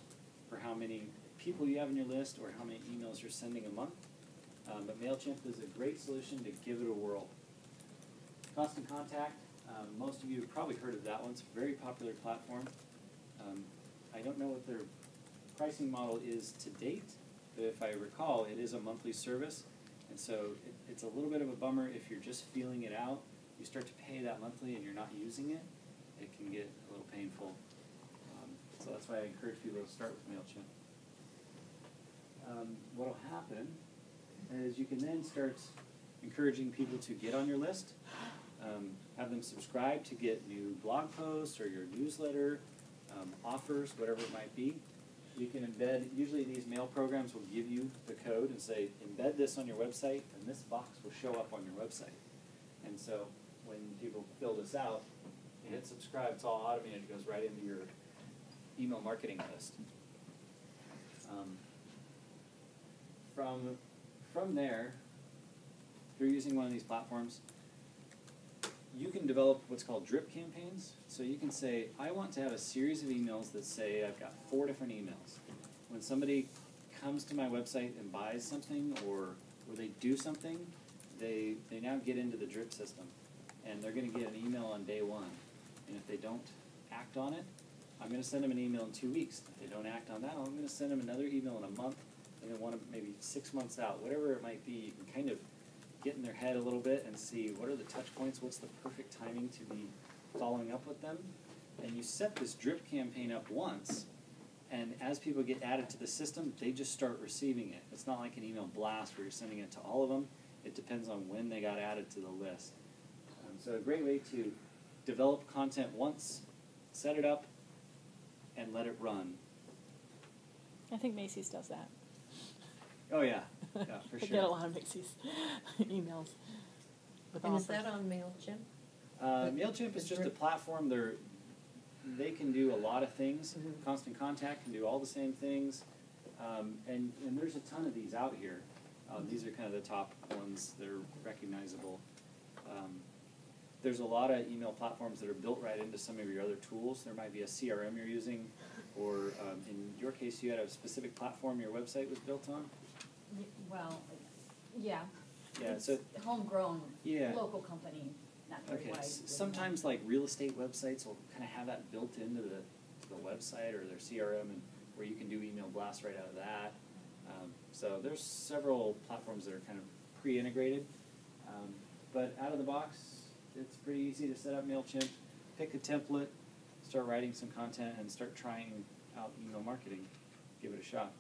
S8: for how many people you have on your list or how many emails you're sending a month. But MailChimp is a great solution to give it a whirl. Constant Contact, most of you have probably heard of that one. It's a very popular platform. I don't know what their pricing model is to date, but if I recall, it is a monthly service. And so it's a little bit of a bummer if you're just feeling it out. You start to pay that monthly and you're not using it, it can get a little painful. So that's why I encourage people to start with MailChimp. What will happen is you can then start encouraging people to get on your list, have them subscribe to get new blog posts or your newsletter, offers, whatever it might be. You can embed, usually these mail programs will give you the code and say, embed this on your website, and this box will show up on your website. And so when people fill this out, you hit subscribe, it's all automated, it goes right into your email marketing list. From there, if you're using one of these platforms, you can develop what's called drip campaigns. So you can say, I want to have a series of emails that say I've got 4 different emails. When somebody comes to my website and buys something or they do something, they now get into the drip system. And they're going to get an email on day 1. And if they don't act on it, I'm going to send them an email in 2 weeks. If they don't act on that, I'm going to send them another email in a month, and then one maybe 6 months out. Whatever it might be, you can kind of get in their head a little bit and see what are the touch points, what's the perfect timing to be following up with them. And you set this drip campaign up once, and as people get added to the system, they just start receiving it. It's not like an email blast where you're sending it to all of them. It depends on when they got added to the list. So a great way to develop content once, set it up, and let it run.
S3: I think Macy's does that.
S8: Oh yeah, yeah, for
S3: I
S8: sure.
S3: get a lot of Macy's emails with
S4: And
S3: offers.
S4: is that on MailChimp?
S8: MailChimp is just a platform. They can do a lot of things. Constant Contact can do all the same things. And there's a ton of these out here. These are kind of the top ones that are recognizable. There's a lot of email platforms that are built right into some of your other tools. There might be a CRM you're using, or in your case, you had a specific platform your website was built on?
S15: Well, yeah.
S8: Yeah,
S15: It's
S8: so
S15: homegrown,
S8: yeah.
S15: local company, not very
S8: Okay,
S15: wide.
S8: sometimes like real estate websites will kind of have that built into the website or their CRM, and where you can do email blasts right out of that. So there's several platforms that are kind of pre-integrated, but out of the box, it's pretty easy to set up MailChimp, pick a template, start writing some content, and start trying out email marketing. Give it a shot.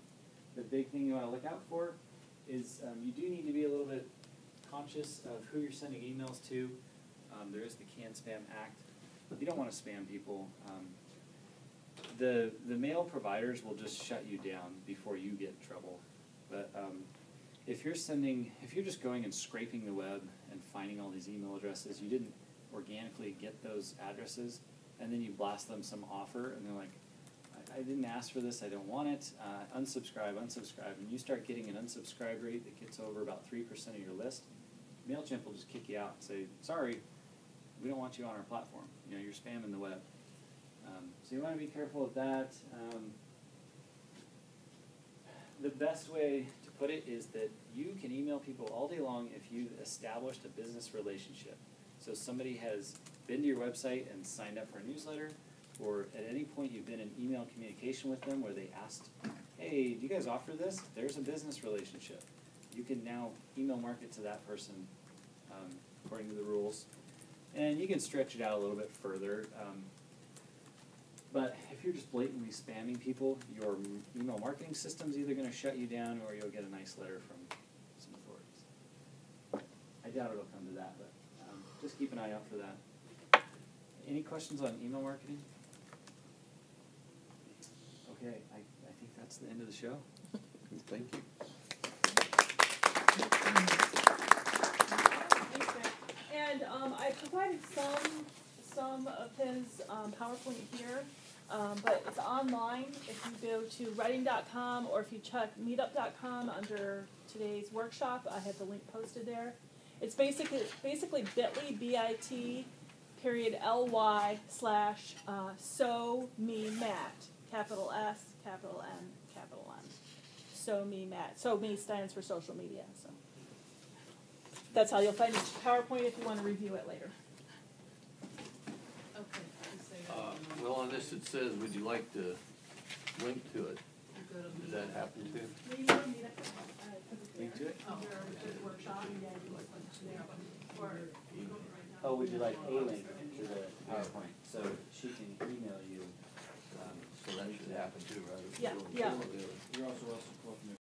S8: The big thing you want to look out for is you do need to be a little bit conscious of who you're sending emails to. There is the Can Spam Act. You don't want to spam people. The mail providers will just shut you down before you get in trouble. But if you're just going and scraping the web and finding all these email addresses, you didn't organically get those addresses, and then you blast them some offer, and they're like, I didn't ask for this, I don't want it, unsubscribe, and you start getting an unsubscribe rate that gets over about 3% of your list, MailChimp will just kick you out and say, sorry, we don't want you on our platform. You're spamming the web. So you want to be careful of that. The best way to put it is that you can email people all day long if you've established a business relationship. So somebody has been to your website and signed up for a newsletter, or at any point you've been in email communication with them where they asked, hey, do you guys offer this? There's a business relationship. You can now email market to that person according to the rules. And you can stretch it out a little bit further. But if you're just blatantly spamming people, your email marketing system's either going to shut you down or you'll get a nice letter from some authorities. I doubt it'll come to that, but just keep an eye out for that. Any questions on email marketing? Okay, I think that's the end of the show.
S1: Thank you.
S3: And I provided some of his PowerPoint here, but it's online. If you go to writing.com or if you check meetup.com under today's workshop, I have the link posted there. It's basically bit.ly, B-I-T, /ly/ so me Matt, capital S, capital M, capital M. So me Matt. So me stands for social media. So that's how you'll find the PowerPoint if you want to review it later.
S10: Okay, you say
S1: Well, on this it says, would you like to link to it? Does that happen too?
S8: Link to it?
S3: Workshop.
S8: Oh, would you like a link to the PowerPoint so she can email you?
S1: So that should happen too, right?
S3: Yeah, yeah.
S11: You're also welcome